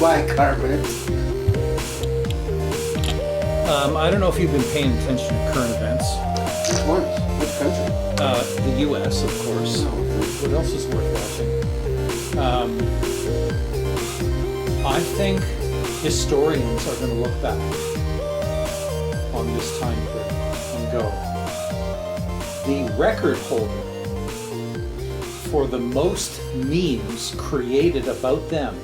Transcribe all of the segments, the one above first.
Bicarbonate. I don't know if you've been paying attention to current events. Which ones? Which country? The U.S., of course. No. What else is worth watching? I think historians are going to look back on this time period and go, the record holder for the most memes created about them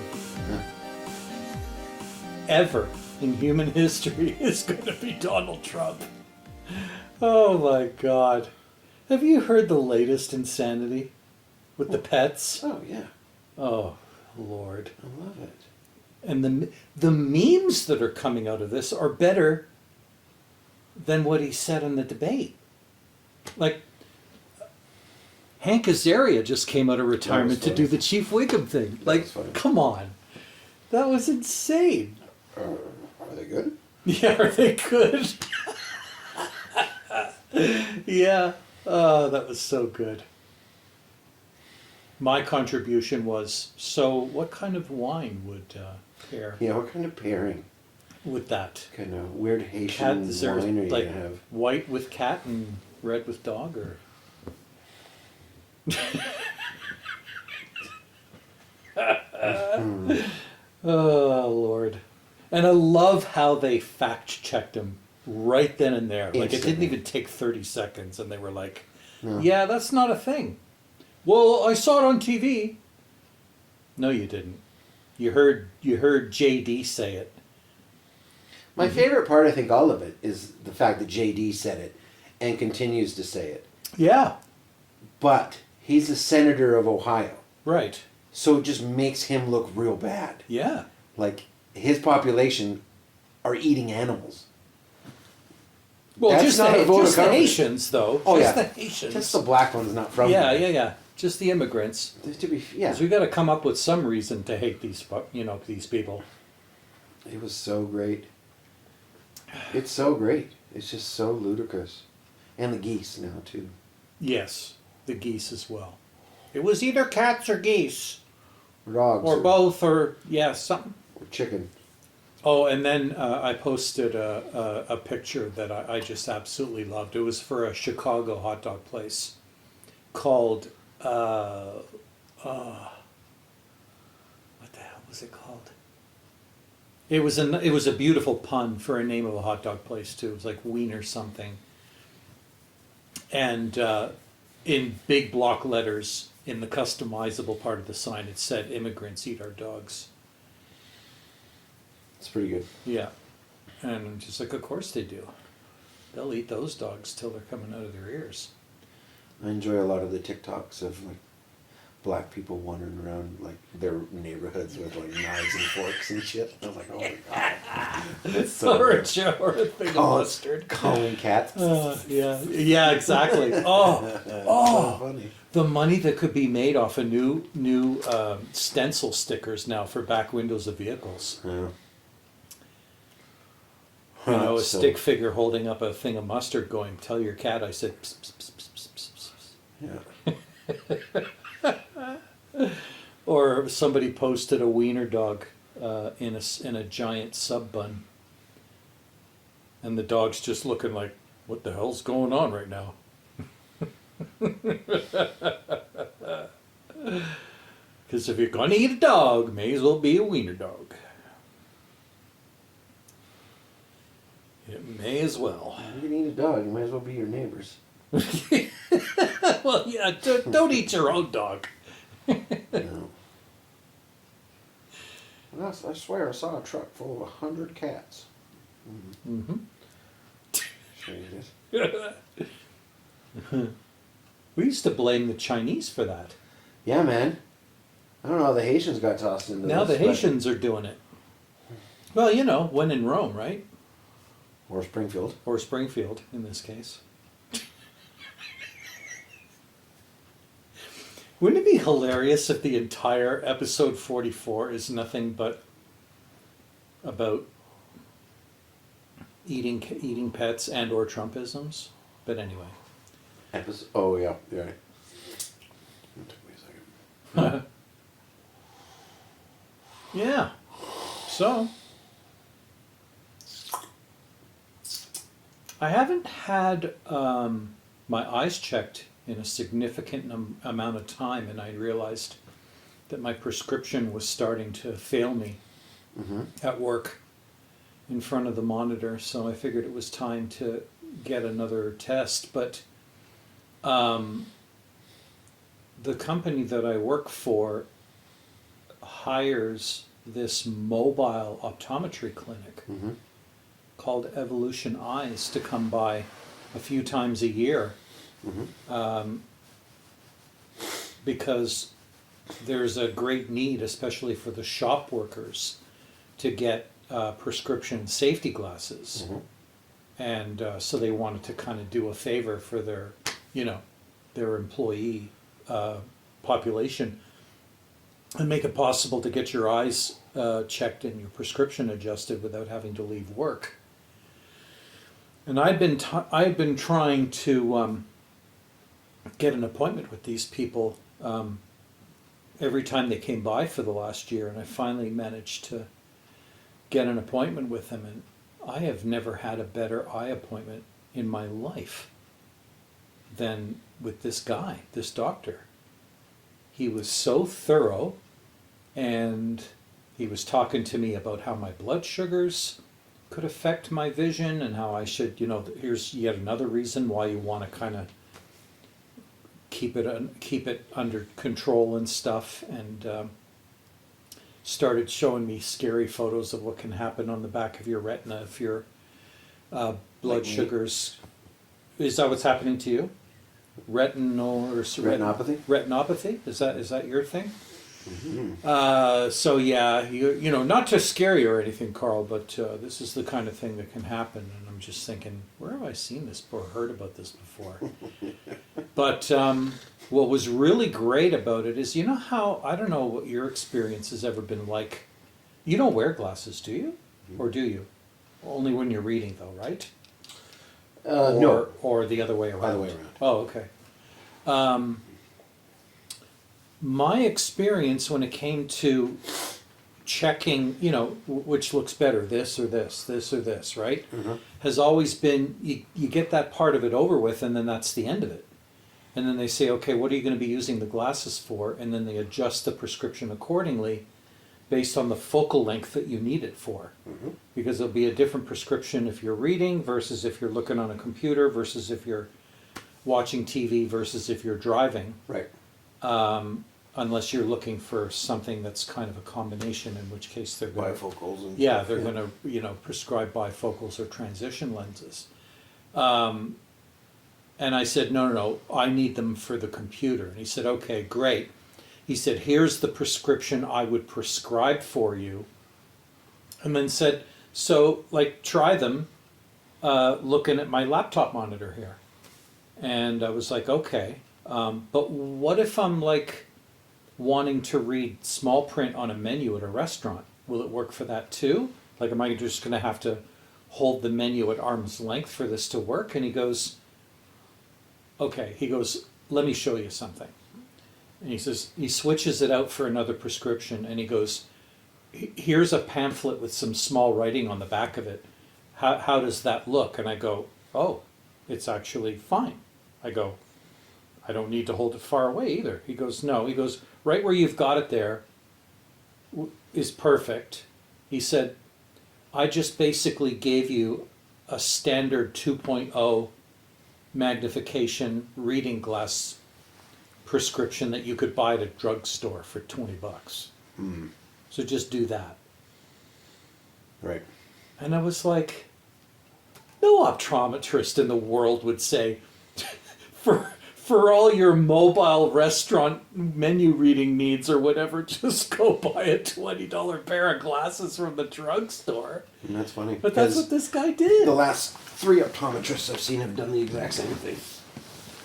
ever in human history is going to be Donald Trump. Oh my God. Have you heard the latest insanity with the pets? Oh, yeah. Oh, Lord. I love it. And the memes that are coming out of this are better than what he said in the debate. Like, Hank Azaria just came out of retirement to do the Chief Wiggum thing. Like, come on. That was insane. Are they good? Yeah, are they good? Yeah. Oh, that was so good. My contribution was, so what kind of wine would pair Yeah, what kind of pairing? with that? Kind of weird Cat, Haitian is there wine, or you like have? white with cat and red with dog, or? Oh, Lord. And I love how they fact checked him right then and there. Like, it didn't even take 30 seconds, and they were like, No. yeah, that's not a thing. Well, I saw it on TV. No, you didn't. You heard JD say it. My favorite part, I think, all of it, is the fact that JD said it and continues to say it. Yeah, But he's a senator of Ohio, right. so it just makes him look real bad. Yeah. Like, his population are eating animals. Well, That's just, not a vote of just the confidence. Haitians, though. Oh, just yeah. the Haitians. Just the black one's not from Yeah, here. yeah. Just the immigrants. To be, yeah. Because we got to come up with some reason to hate these people. It was so great. It's so great. It's just so ludicrous. And the geese now, too. Yes, the geese as well. It was either cats or geese, Or dogs. or both, or yeah, something. Or chicken. Oh, and then I posted a picture that I just absolutely loved. It was for a Chicago hot dog place called, what the hell was it called? It was a beautiful pun for a name of a hot dog place too. It was like Wiener something. And in big block letters in the customizable part of the sign, it said, "Immigrants eat our dogs." It's pretty good. Yeah. And I'm just like, of course they do. They'll eat those dogs till they're coming out of their ears. I enjoy a lot of the TikToks of like black people wandering around like their neighborhoods with like knives and forks and shit. I was like, oh my god, that's so Or a good. jar or a thing of Oh, mustard. Calling cats. Yeah, exactly. Oh, So funny. the money that could be made off of new stencil stickers now for back windows of vehicles. Yeah. You know, a So- stick figure holding up a thing of mustard going, "Tell your cat I said pss, pss, pss, pss, pss, pss." Yeah. Or somebody posted a wiener dog in a giant sub bun, and the dog's just looking like, "What the hell's going on right now?" Because if you're gonna eat a dog, may as well be a wiener dog. It may as well. You can eat a dog. You might as well be your neighbors. Well, yeah, don't eat your own dog. No. I swear I saw a truck full of 100 cats. Mm-hmm. Sure you did. We used to blame the Chinese for that. Yeah, man. I don't know how the Haitians got tossed into Now this. the Haitians are doing it. Well, you know, when in Rome, right? Or Springfield. Or Springfield, in this case. Wouldn't it be hilarious if the entire episode 44 is nothing but about eating pets and or Trumpisms? But anyway. Oh, yeah. Yeah. It took me a second. Yeah. So, I haven't had my eyes checked in a significant amount of time, and I realized that my prescription was starting to fail me at work in front of the monitor, so I figured it was time to get another test. But the company that I work for hires this mobile optometry clinic called Evolution Eyes to come by a few times a year, because there's a great need, especially for the shop workers, to get prescription safety glasses. And so they wanted to kind of do a favor for their, their employee population and make it possible to get your eyes checked and your prescription adjusted without having to leave work. And I've been trying to get an appointment with these people every time they came by for the last year, and I finally managed to get an appointment with them. And I have never had a better eye appointment in my life than with this guy, this doctor. He was so thorough, and he was talking to me about how my blood sugars could affect my vision and how I should, here's yet another reason why you want to kind of keep it under control and stuff, and started showing me scary photos of what can happen on the back of your retina if your blood sugars. Is that what's happening to you? Retinopathy? Retinopathy? Is that your thing? So yeah, not to scare you or anything, Carl, but this is the kind of thing that can happen, and I'm just thinking, where have I seen this or heard about this before? But what was really great about it is, how, I don't know what your experience has ever been like. You don't wear glasses, do you? Or do you? Only when you're reading, though, right? No. Or the other way around? Other way around. Oh, okay. My experience when it came to checking, which looks better, this or this, right? Has always been, you get that part of it over with, and then that's the end of it. And then they say, okay, what are you going to be using the glasses for? And then they adjust the prescription accordingly based on the focal length that you need it for. Because there'll be a different prescription if you're reading versus if you're looking on a computer versus if you're watching TV versus if you're driving. Right. Unless you're looking for something that's kind of a combination, in which case they're going Bifocals and they're stuff, going to prescribe bifocals or transition lenses. And I said, no, I need them for the computer. And he said, okay, great. He said, here's the prescription I would prescribe for you. And then said, so try them looking at my laptop monitor here. And I was like, okay, but what if I'm wanting to read small print on a menu at a restaurant? Will it work for that too? Am I just going to have to hold the menu at arm's length for this to work? And he goes, okay, let me show you something. And he says, he switches it out for another prescription, and he goes, here's a pamphlet with some small writing on the back of it. How does that look? And I go, oh, it's actually fine. I go, I don't need to hold it far away either. He goes, no. He goes, right where you've got it there is perfect. He said, I just basically gave you a standard 2.0 magnification reading glass prescription that you could buy at a drugstore for $20. So just do that. Right. And I was like, no optometrist in the world would say, for all your mobile restaurant menu reading needs or whatever, just go buy a $20 pair of glasses from the drugstore. And that's funny. But that's what this guy did. The last 3 optometrists I've seen have done the exact same thing.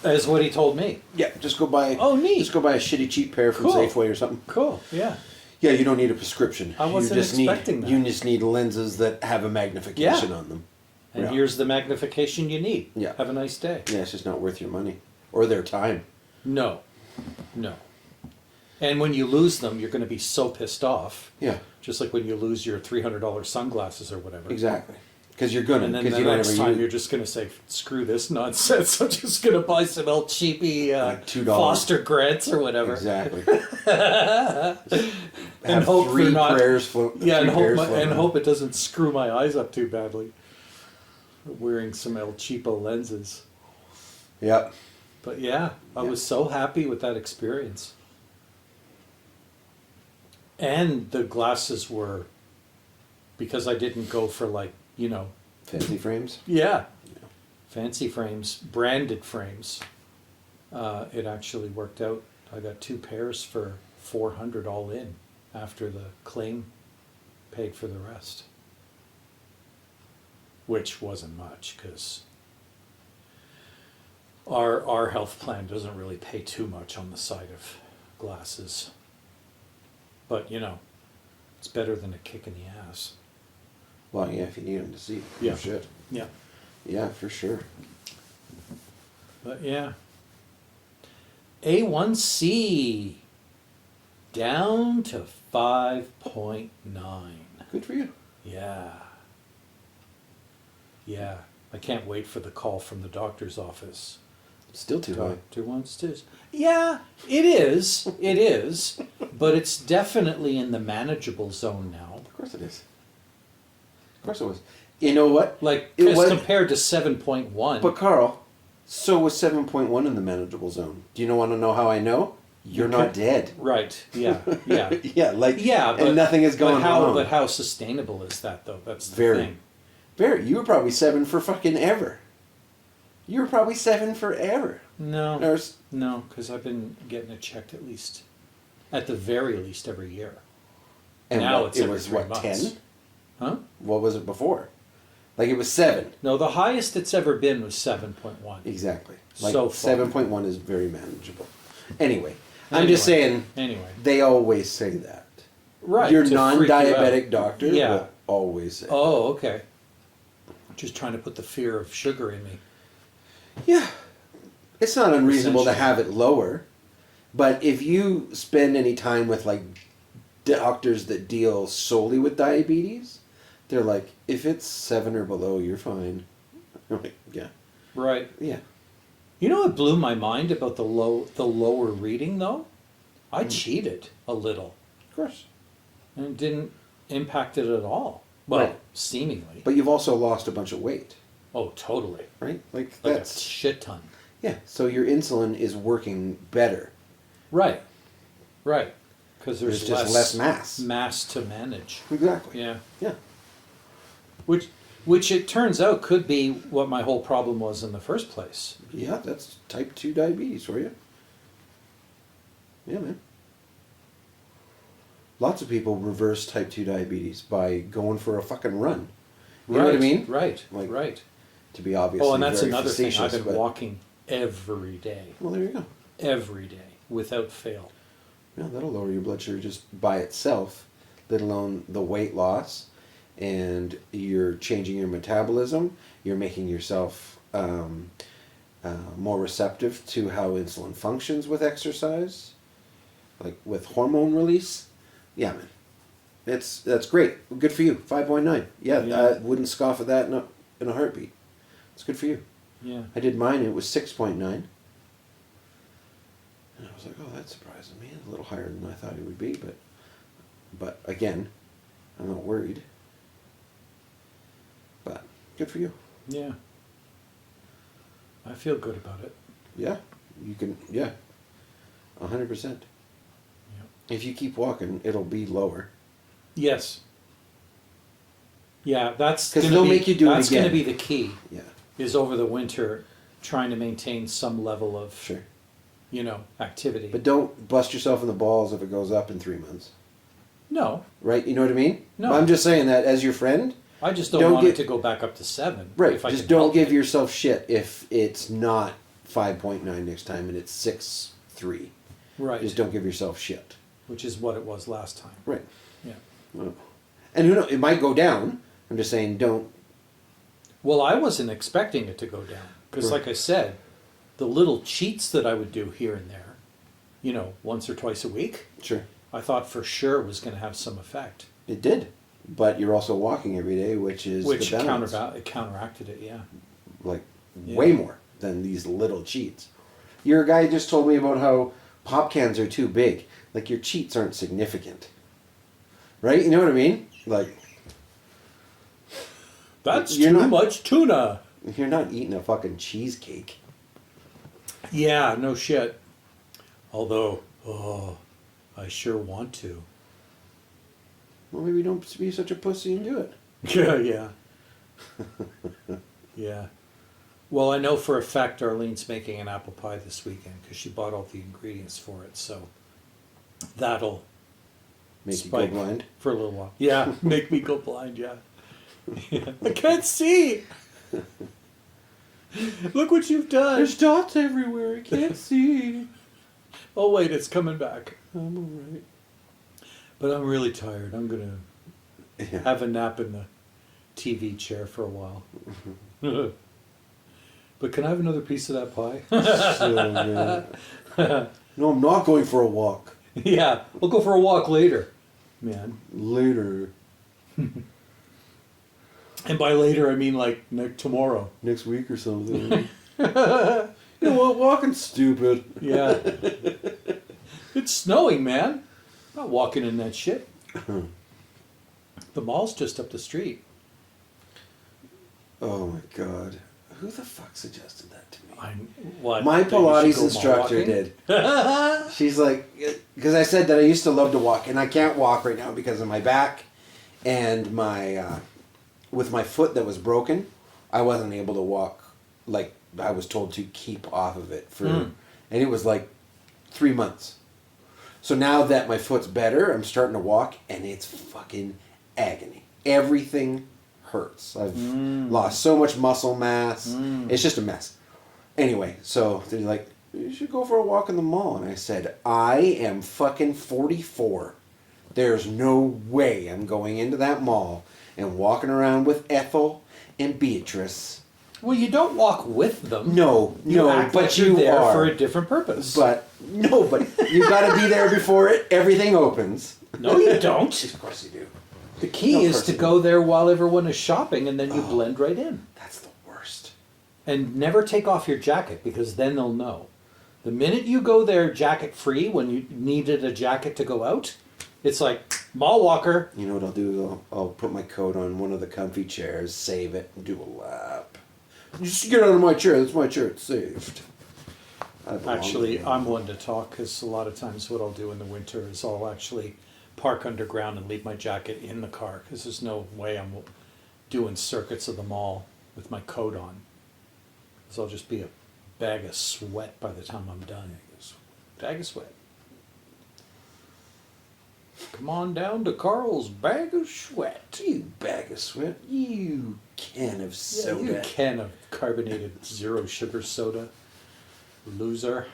That's what he told me. Yeah, just go buy. Oh, neat. Just go buy a shitty cheap pair from Cool. Safeway or something. Cool, yeah. Yeah, you don't need a prescription. I wasn't expecting that. You just need lenses that have a magnification Yeah. on them. And Yeah. here's the magnification you need. Yeah. Have a nice day. Yeah, it's just not worth your money or their time. No. And when you lose them, you're going to be so pissed off. Yeah, Just like when you lose your $300 sunglasses or whatever. exactly. Because you're gonna. And then Because the you don't next ever time use. you're just going to say, screw this nonsense. I'm just going to buy some old cheapy Like $2. Foster Grants or whatever. Exactly. And Have hope three they're not- prayers float. Yeah, three and prayers hope, floating and around. hope it doesn't screw my eyes up too badly. Wearing some El Cheapo lenses. Yep. But yeah, I was so happy with that experience. And the glasses were, because I didn't go for like, Fancy frames. yeah, fancy frames, branded frames. It actually worked out. I got 2 pairs for $400 all in after the claim paid for the rest. Which wasn't much because our health plan doesn't really pay too much on the side of glasses. But it's better than a kick in the ass. Well, yeah, if you need them to see. Yeah. For shit. Yeah. Yeah, for sure. But yeah. A1C down to 5.9. Good for you. Yeah. Yeah. I can't wait for the call from the doctor's office. Still too high. Doctor wants to. Yeah, it is. It is. But it's definitely in the manageable zone now. Of course it is. Of course it was. You know what? Like, It as was- compared to 7.1. But Carl, so was 7.1 in the manageable zone. Do you want to know how I know? You're not dead. Right. Yeah. Yeah. Yeah, Yeah, but and nothing is going wrong. But how sustainable is that, though? That's the Very. thing. Barry, you were probably 7 for fucking ever. You were probably 7 forever. No. Or s- No, because I've been getting it checked at the very least every year. And Now what, it's it every was 3 what, months. 10? Huh? What was it before? Like it was 7. No, the highest it's ever been was 7.1. Exactly. Like So far. 7.1 is very manageable. Anyway, I'm just saying Anyway. they always say that. Right. Your to freak you out. non-diabetic doctor Yeah. will always say. Oh, okay. Just trying to put the fear of sugar in me. Yeah. It's not unreasonable to Essentially. have it lower. But if you spend any time with like doctors that deal solely with diabetes, they're like, if it's 7 or below, you're fine. I'm like, yeah. Right. Yeah. You know what blew my mind about the lower reading though? I cheated a little Of course. and it didn't impact it at all. Well, Right. seemingly. But you've also lost a bunch of weight, Oh, totally. right? Like Like that's a shit ton. yeah. So your insulin is working better. Right. Right. Because There's there's just less mass. mass to manage. Exactly. Yeah. Yeah. Which it turns out could be what my whole problem was in the first place. Yeah, that's type 2 diabetes for you. Yeah, man. Lots of people reverse type 2 diabetes by going for a fucking run. You know what I mean? Right. Like, right. To be obviously Oh, and that's very another thing. I've facetious, been but- walking every day. Well, there you go. Every day. Without fail. Yeah, that'll lower your blood sugar just by itself, let alone the weight loss, and you're changing your metabolism. You're making yourself more receptive to how insulin functions with exercise, like with hormone release. Yeah, man, that's great. Good for you. 5.9. Yeah, Yeah. I wouldn't scoff at that in a heartbeat. It's good for you. Yeah. I did mine. It was 6.9. And I was like, oh, that surprised me. A little higher than I thought it would be, but again, I'm not worried. But good for you. Yeah. I feel good about it. Yeah, you can. Yeah, 100%. Yeah. If you keep walking, it'll be lower. Yes. Yeah, that's 'Cause gonna they'll be, make you do it that's going to again. be the key. Yeah, Is over the winter trying to maintain some level of sure. activity. But don't bust yourself in the balls if it goes up in 3 months. no, Right? You know what I mean? No. I'm just saying that as your friend. I just don't Don't want it get- to go back up to 7. Right. If I Just can don't help give it. yourself shit if it's not 5.9 next time and it's 6.3. Right. Just don't give yourself shit. Which is what it was last time. Right. Yeah. Well, and who knows? It might go down. I'm just saying, don't. Well, I wasn't expecting it to go down because, Right. like I said, the little cheats that I would do here and there once or twice a week, Sure. I thought for sure it was going to have some effect. It did. But you're also walking every day, which is Which the balance. counteracted it, yeah. Like Yeah. way more than these little cheats. Your guy just told me about how pop cans are too big. Like your cheats aren't significant. Right? You know what I mean? Like That's You're too not- much tuna. you're not eating a fucking cheesecake. Yeah, no shit. Although, I sure want to. Well, maybe don't be such a pussy and do it. Yeah, yeah. Yeah. Well, I know for a fact Arlene's making an apple pie this weekend because she bought all the ingredients for it. So that'll Make you go spike blind. for a little while. Yeah, make me go blind. Yeah. Yeah. I can't see. Look what you've done. There's dots everywhere. I can't see. Oh wait, it's coming back. I'm alright. But I'm really tired. I'm gonna Yeah. have a nap in the TV chair for a while. But can I have another piece of that pie? So good. No, I'm not going for a walk. Yeah, we'll go for a walk later, man. Later. And by later, I mean like tomorrow. Next week or something. You know what? Walking's stupid. Yeah. It's snowing, man. I'm not walking in that shit. The mall's just up the street. Oh my god. Who the fuck suggested that to me? What? My that you should Pilates go instructor mall did. She's like, because I said that I used to love to walk, and I can't walk right now because of my back and my, with my foot that was broken, I wasn't able to walk like I was told to keep off of it for, and it was like 3 months. So now that my foot's better, I'm starting to walk, and it's fucking agony. Everything hurts. I've lost so much muscle mass. It's just a mess. Anyway, so they're like, you should go for a walk in the mall. And I said, I am fucking 44. There's no way I'm going into that mall and walking around with Ethel and Beatrice. Well, you don't walk with them. No, You act but like you're you there are. for a different purpose. But no, but you got to be there before everything opens. No, you don't. Of course you do. The key No, of is course to you go there while everyone is shopping, and then you blend right in. That's the worst. And never take off your jacket, because then they'll know. The minute you go there jacket free, when you needed a jacket to go out, it's like, mall walker. You know what I'll do? Is I'll put my coat on one of the comfy chairs, save it, and do a lap. Just get out of my chair. That's my chair. It's saved. I belong Actually, there. I'm one to talk, because a lot of times what I'll do in the winter is I'll actually park underground and leave my jacket in the car, because there's no way I'm doing circuits of the mall with my coat on. So I'll just be a bag of sweat by the time I'm done. Bag of sweat. Come on down to Carl's bag of sweat. You bag of sweat. You can of soda. You can of carbonated zero sugar soda. Loser.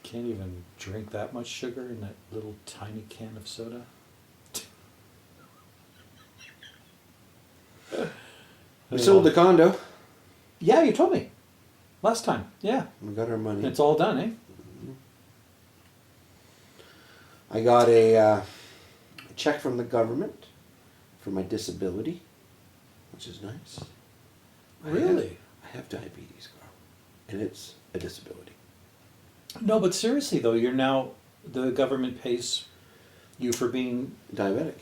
Can't even drink that much sugar in that little tiny can of soda. We sold the condo. Yeah, you told me. Last time. Yeah. We got our money. It's all done, eh? I got a check from the government for my disability, which is nice. Really? I have diabetes, Carl, and it's a disability. No, but seriously though, you're now, the government pays you for being, Diabetic.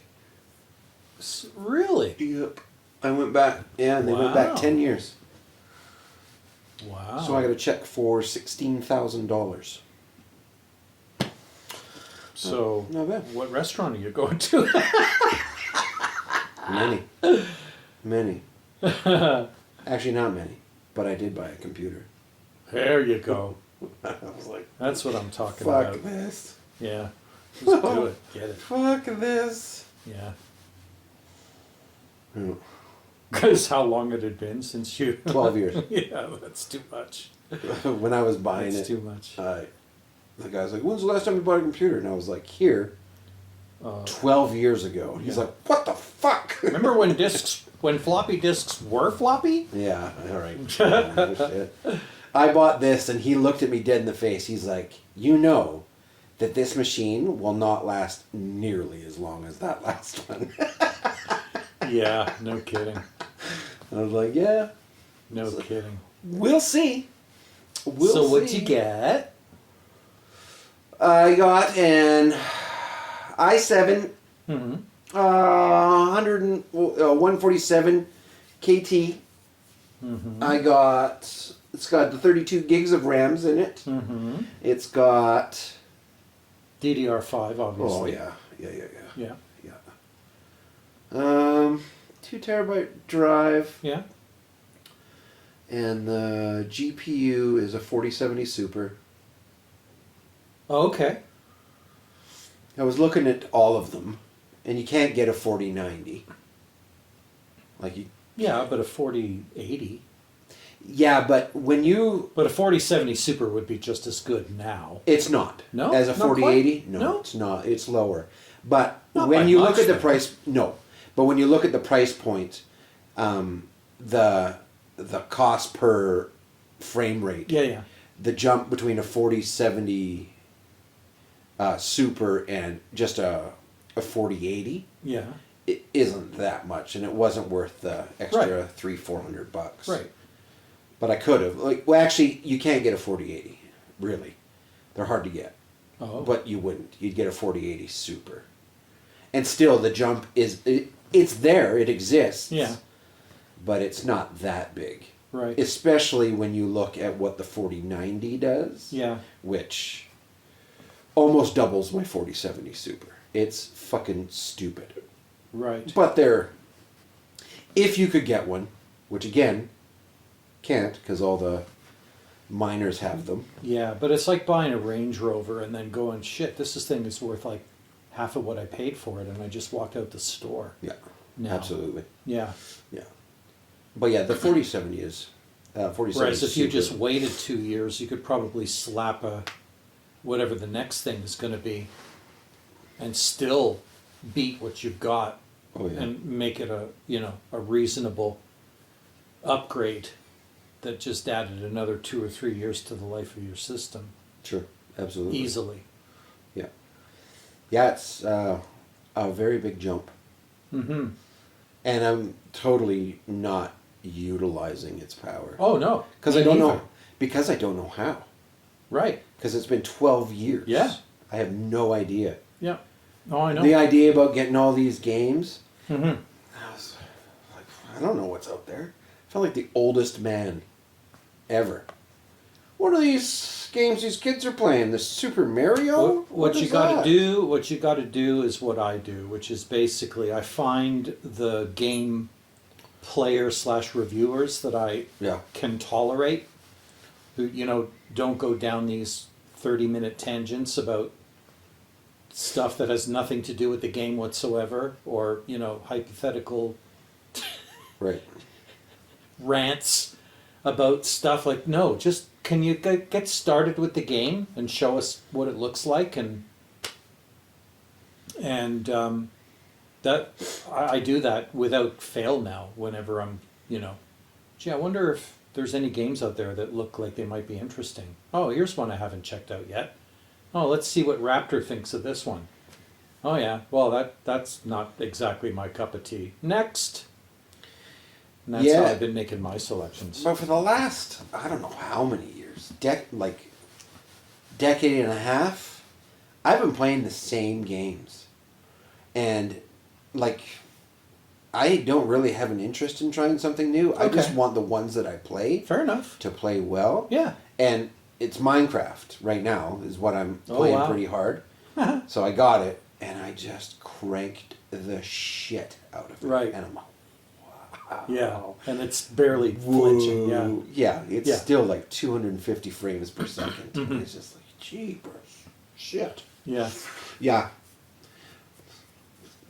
really? Yep. I went back. Yeah, and they went Wow. back 10 years. Wow. So I got a check for $16,000. So, Not bad. what restaurant are you going to? Many. Actually, not many. But I did buy a computer. There you go. I was like, That's what I'm talking fuck about. this. Yeah. Just do it. Get it. Fuck this. Yeah. Yeah. Because how long it had been since you... 12 years. Yeah, that's too much. When I was buying That's it, too much. the guy's like, when's the last time you bought a computer? And I was like, here, 12 years ago. And he's yeah. like, what the fuck? Remember when floppy disks were floppy? Yeah, all right. Oh, shit. I bought this, and he looked at me dead in the face. He's like, you know that this machine will not last nearly as long as that last one. Yeah, no kidding. I was like, yeah, No kidding. we'll see. So what'd you get? I got an i7 Mm-hmm. 147 KT. Mm-hmm. It's got the 32 gigs of RAMs in it. Mm-hmm. It's got, DDR5, oh obviously. yeah. Yeah. 2 terabyte drive, Yeah. and the GPU is a 4070 Super. Oh, okay. I was looking at all of them, and you can't get a 4090. Like you, Yeah, but a 4080. yeah, but when you, But a 4070 Super would be just as good now. it's not. No? As a Not 4080, quite? no, No? it's not. It's lower. But Not when by you much, look at the though. price, no. But when you look at the price point, the cost per frame rate, Yeah. the jump between a 4070 Super and just a 4080, Yeah. it isn't that much, and it wasn't worth the extra Right. $300-400. Right. But I could have. Well, actually, you can't get a 4080. Really, they're hard to get. Oh. But you wouldn't. You'd get a 4080 Super, and still the jump it's there. It exists. Yeah. But it's not that big. Right. Especially when you look at what the 4090 does. Yeah. Which almost doubles my 4070 Super. It's fucking stupid. Right. But if you could get one, which again, can't because all the miners have them. Yeah, but it's like buying a Range Rover and then going, shit, this thing is worth like half of what I paid for it, and I just walked out the store. Yeah, No. absolutely. Yeah. Yeah. But yeah, the 4070 is 4070. Whereas if you Super. just waited 2 years, you could probably slap whatever the next thing is going to be and still beat what you've got Oh yeah. and make it a reasonable upgrade that just added another 2 or 3 years to the life of your system Sure. Absolutely. easily. Yeah. Yeah, it's a very big jump, Mm-hmm. and I'm totally not utilizing its power Oh no, because me I don't neither. know. Because I don't know how. Right. Because it's been 12 years. Yeah. I have no idea. Yeah. Oh, I know. The idea about getting all these games, Mm-hmm. I was like, I don't know what's out there. I felt like the oldest man ever. What are these games these kids are playing? The Super Mario? What you is got that? to do, what you got to do is what I do, which is basically I find the game player / reviewers that I Yeah. can tolerate, who don't go down these 30-minute tangents about stuff that has nothing to do with the game whatsoever, or hypothetical Right. rants about stuff like, no, just can you get started with the game and show us what it looks like, and that I do that without fail now whenever I'm gee, I wonder if there's any games out there that look like they might be interesting. Oh, here's one I haven't checked out yet. Oh, let's see what Raptor thinks of this one. Oh yeah, well that's not exactly my cup of tea. Next. And that's how Yeah. I've been making my selections. But for the last, I don't know how many years, decade and a half, I've been playing the same games. And, I don't really have an interest in trying something new. I just Okay. want the ones that I play Fair enough. to play well. Yeah. And it's Minecraft right now is what I'm Oh, playing wow. pretty hard. So I got it, and I just cranked the shit out of it. Right. And I'm like, wow. Yeah. And it's barely flinching. Yeah. Whoa. Yeah, it's Yeah. still like 250 frames per second. Mhm. And it's just like, jeepers. Shit. Yeah. Yeah.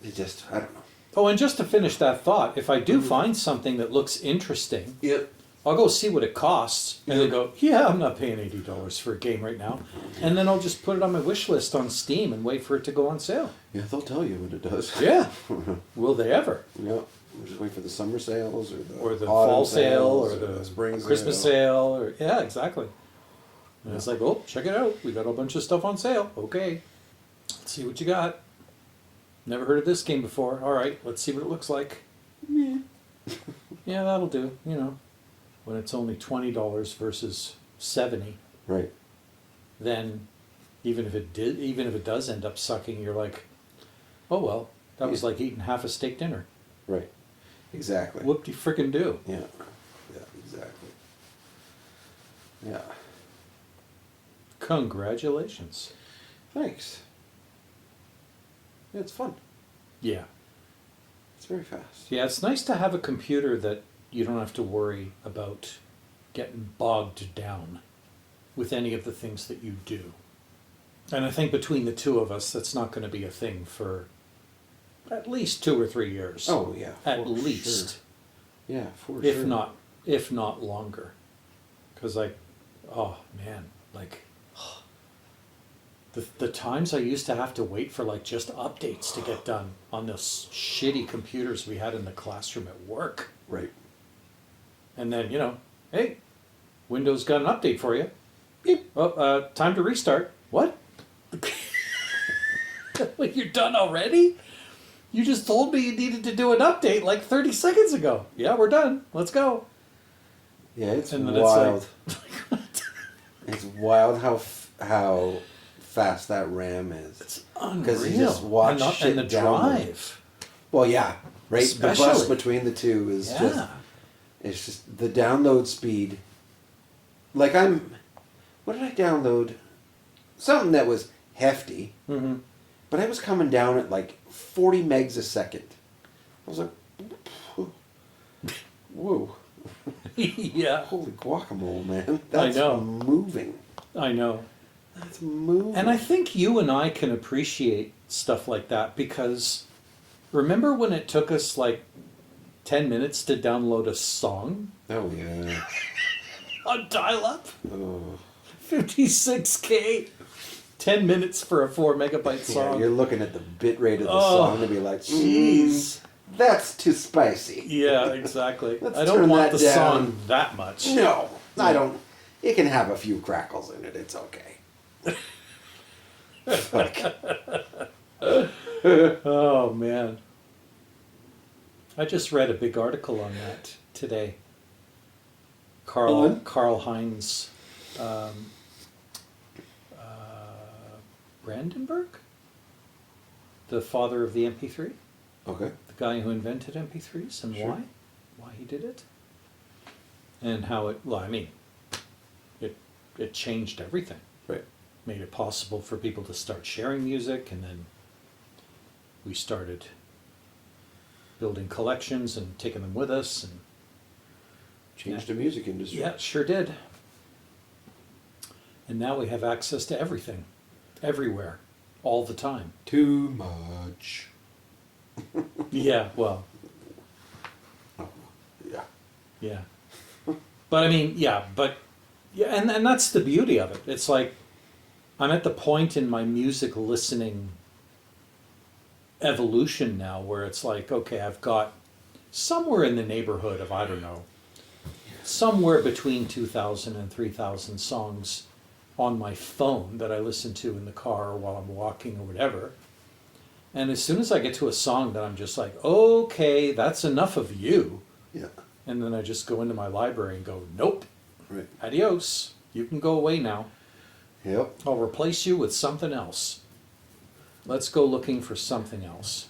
It just, I don't know. Oh, and just to finish that thought, if I do find something that looks interesting, Yep. I'll go see what it costs, and they go, yeah, I'm not paying $80 for a game right now, and then I'll just put it on my wish list on Steam and wait for it to go on sale. Yeah, they'll tell you when it does. Yeah, will they ever? Yeah. We'll just wait for the summer sales Or the autumn fall sale, or sales, the spring Christmas sale, or yeah, exactly. And it's like, oh, check it out. We got a bunch of stuff on sale. Okay, let's see what you got. Never heard of this game before. All right, let's see what it looks like. Yeah. Yeah, that'll do. You know, when it's only $20 versus $70, Right. then even if it does end up sucking, you're like, oh well, that was like eating half a steak dinner. Right. Exactly. Whoop-de-frickin' do. Yeah. Yeah, exactly. Yeah. Congratulations. Thanks. Yeah, it's fun. Yeah. It's very fast. Yeah, it's nice to have a computer that you don't have to worry about getting bogged down with any of the things that you do. And I think between the two of us, that's not going to be a thing for at least 2 or 3 years. Oh yeah. At for least. Sure. Yeah, for If sure. if not longer. Because oh man, the times I used to have to wait for just updates to get done on those shitty computers we had in the classroom at work. Right. And then, hey, Windows got an update for you. Beep. Oh, time to restart. What? Wait, you're done already? You just told me you needed to do an update 30 seconds ago. Yeah, we're done. Let's go. Yeah, it's And then wild. it's It's wild how fast that RAM is. It's unreal. Because you just watch and shit the download. drive. Well, yeah, right. Especially. The bus between the two is Yeah. it's just the download speed. What did I download? Something that was hefty, Mm-hmm. but I was coming down at 40 megs a second. I was like, whoa, Yeah, holy guacamole, man! That's know. moving. I know. That's moving. And I think you and I can appreciate stuff like that because remember when it took us 10 minutes to download a song Oh yeah. on dial-up? Oh. 56K? 10 minutes for a 4 megabyte Yeah, song. you're looking at the bit rate of the Oh, song to be like, jeez. That's too spicy. Yeah, exactly. Let's I don't turn want that the down. song that much. No, I don't. It can have a few crackles in it. It's okay. Fuck. Oh man. I just read a big article on that today. Karl Heinz Brandenburg? The father of the MP3? Okay. The guy who invented MP3s and Sure. why he did it, and how it changed everything. Right. Made it possible for people to start sharing music, and then we started building collections and taking them with us, and Changed the music industry. yeah, it sure did. And now we have access to everything, everywhere, all the time. Too much. Yeah, well, Yeah. yeah. But and that's the beauty of it. It's like I'm at the point in my music listening evolution now where it's like, okay, I've got somewhere in the neighborhood of, I don't know, somewhere between 2,000 and 3,000 songs on my phone that I listen to in the car or while I'm walking or whatever. And as soon as I get to a song that I'm just like, okay, that's enough of you. Yeah. And then I just go into my library and go, nope, Right. adios. You can go away now. Yep. I'll replace you with something else. Let's go looking for something else.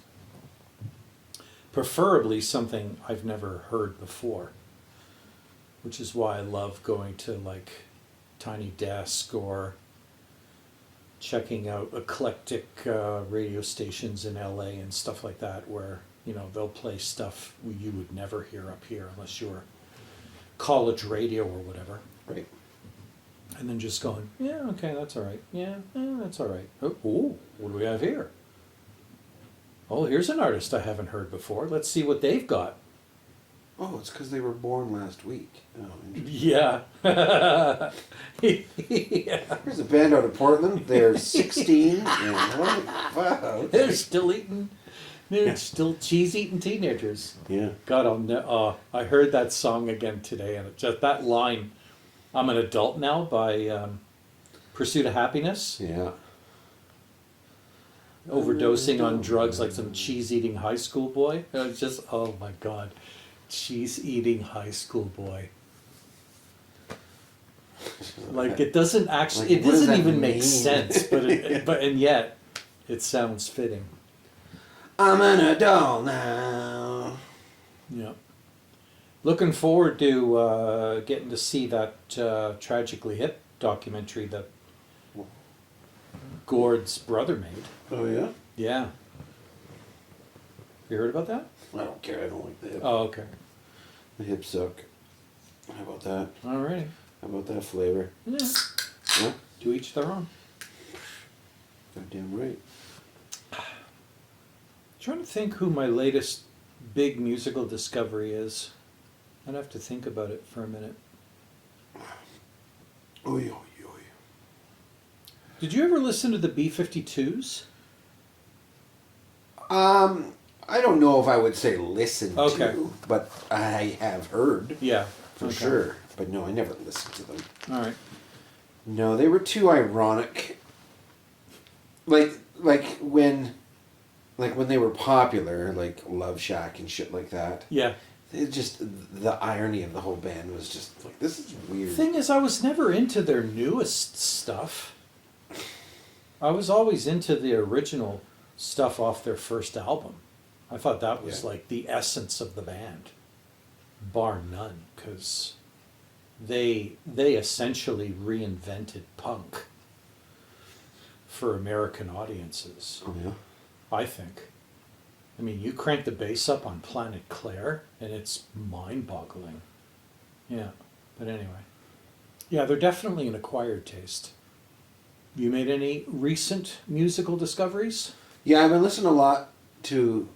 Preferably something I've never heard before. Which is why I love going to Tiny Desk or checking out eclectic radio stations in LA and stuff like that where, they'll play stuff you would never hear up here unless you're college radio or whatever. Right. And then just going, yeah, okay, that's all right. Yeah, that's all right. Oh, what do we have here? Oh, here's an artist I haven't heard before. Let's see what they've got. Oh, it's because they were born last week. Oh, interesting. Yeah. Yeah. Here's a band out of Portland. They're 16 and wow. They're still eating. They're still cheese-eating teenagers. Yeah. God, I heard that song again today, and it just that line, "I'm an adult now" by Pursuit of Happiness, Yeah. overdosing on drugs like some cheese-eating high school boy. It was just, oh my God, cheese-eating high school boy. Like it doesn't actually, Like, it what does doesn't that even make mean? sense, but and yet, it sounds fitting. I'm an adult now. Yeah. Looking forward to getting to see that Tragically Hip documentary that Gord's brother made. Oh yeah. Yeah. You heard about that? I don't care. I don't like the hip. Oh, okay. The hips suck. How about that? Alrighty. How about that flavor? Yeah. Yeah. To each their own. Goddamn right. Trying to think who my latest big musical discovery is. I'd have to think about it for a minute. Oy, oy, oy. Did you ever listen to the B-52s? I don't know if I would say listen Okay. to, but I have heard Yeah. for Okay. sure. But no, I never listened to them. All right. No, they were too ironic. Like when they were popular, like Love Shack and shit like that. Yeah. It just the irony of the whole band was just like, this is weird. Thing is, I was never into their newest stuff. I was always into the original stuff off their first album. I thought that was Yeah. like the essence of the band, bar none, because they essentially reinvented punk for American audiences. Oh yeah. I think. I mean, you crank the bass up on Planet Claire, and it's mind-boggling. Yeah, but anyway. Yeah, they're definitely an acquired taste. You made any recent musical discoveries? Yeah, I've been listening a lot to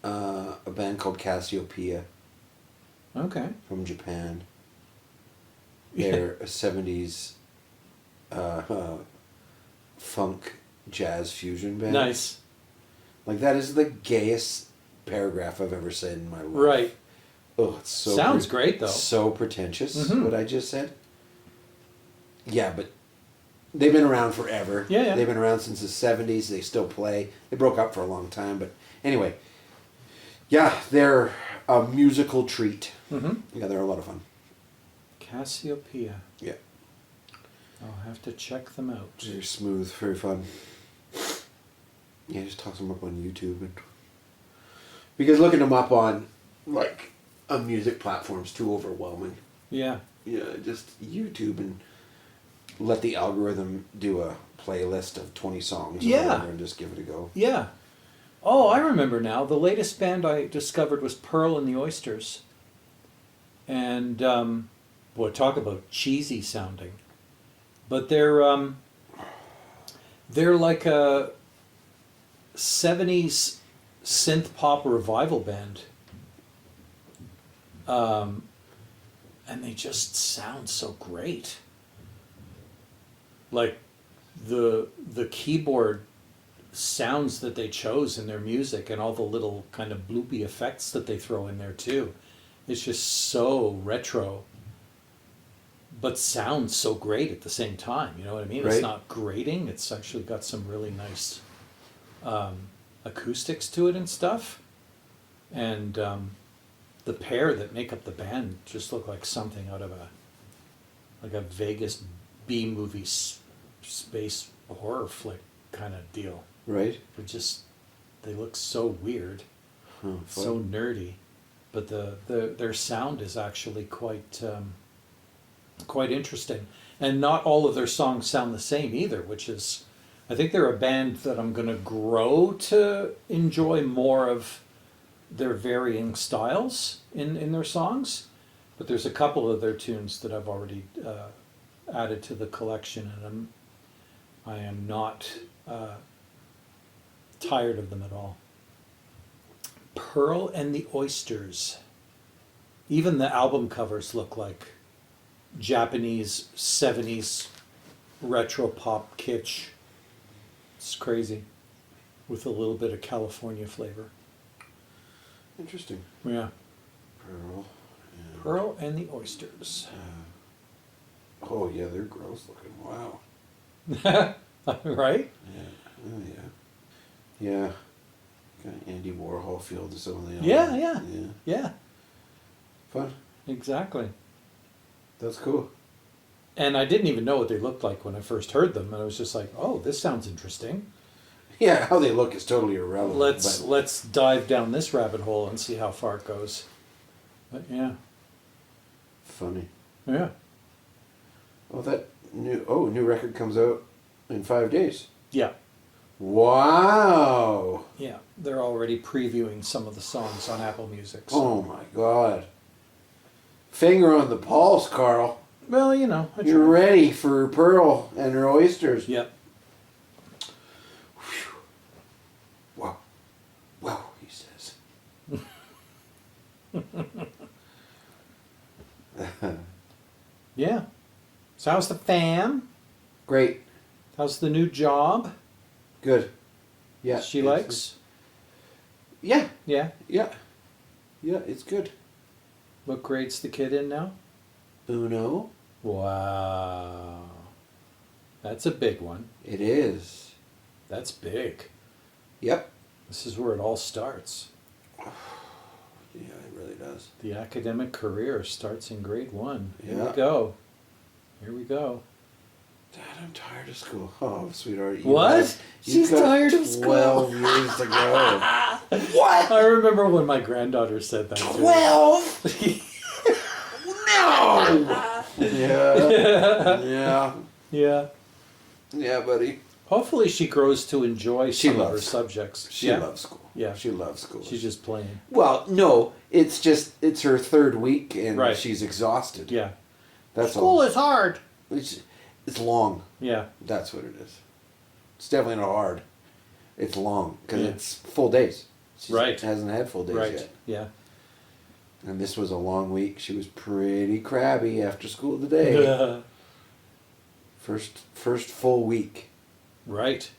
a band called Cassiopeia Okay. from Japan. They're a 70s funk jazz fusion band. Nice. Like, that is the gayest paragraph I've ever said in my life. Right. Oh, it's so Sounds great, though. So pretentious, Mhm. what I just said. Yeah, but they've been around forever. Yeah, yeah. They've been around since the 70s. They still play. They broke up for a long time, but anyway. Yeah, they're a musical treat. Mm-hmm. Yeah, they're a lot of fun. Cassiopeia. Yeah. I'll have to check them out. They're smooth, very fun. Yeah, just toss them up on YouTube. Because looking them up on, like, a music platform's too overwhelming. Yeah. Yeah, just YouTube and let the algorithm do a playlist of 20 songs or Yeah. whatever and just give it a go. Yeah. Oh, I remember now. The latest band I discovered was Pearl and the Oysters. And, boy, talk about cheesy sounding. But they're like a 70s synth pop revival band. And they just sound so great. Like the keyboard sounds that they chose in their music and all the little kind of bloopy effects that they throw in there too. It's just so retro, but sounds so great at the same time. You know what I mean? Right. It's not grating. It's actually got some really nice acoustics to it and stuff. And the pair that make up the band just look like something out of a Vegas B-movie space horror flick kind of deal. Right? They look so weird, so nerdy, but their sound is actually quite interesting. And not all of their songs sound the same either, which is, I think they're a band that I'm going to grow to enjoy more of their varying styles in their songs. But there's a couple of their tunes that I've already added to the collection, and I am not tired of them at all. Pearl and the Oysters. Even the album covers look like Japanese 70s retro pop kitsch. It's crazy. With a little bit of California flavor. Interesting. Yeah. Pearl. And, Pearl and the Oysters. oh yeah, they're gross looking. Wow. Right? Yeah. Oh yeah. Yeah. Got Andy Warhol feel to some of the. Yeah, yeah. Yeah. Yeah, Fun. exactly. That's cool. And I didn't even know what they looked like when I first heard them. And I was just like, oh, this sounds interesting. Yeah, how they look is totally irrelevant. Let's dive down this rabbit hole and see how far it goes. But yeah. Funny. Yeah. Oh, that new record comes out in 5 days. Yeah. Wow. Yeah. They're already previewing some of the songs on Apple Music. So. Oh my God. Finger on the pulse, Carl. Well, you know. I You're try. ready for Pearl and her oysters. Yep. Wow. Wow, he says. Yeah. So how's the fam? Great. How's the new job? Good. Yeah. She it's- likes? Yeah. Yeah. Yeah. Yeah, it's good. What grade's the kid in now? Uno. Wow. That's a big one. It is. That's big. Yep. This is where it all starts. Yeah, it really does. The academic career starts in grade 1. Here Yeah. we go. Here we go. Dad, I'm tired of school. Oh, sweetheart. What? She's got tired of school. 12 years to go. What? I remember when my granddaughter said that. 12? No! Yeah. Yeah. Yeah. Yeah, buddy. Hopefully she grows to enjoy She some of her loves- subjects. She Yeah. loves school. Yeah. She loves school. She's just playing. Well, no, it's her third week and Right. she's exhausted. Yeah. That's School all. is hard. It's long. Yeah. That's what it is. It's definitely not hard. It's long because Yeah. it's full days. She Right. hasn't had full days Right. yet. Yeah. And this was a long week. She was pretty crabby after school today. First full week. Right.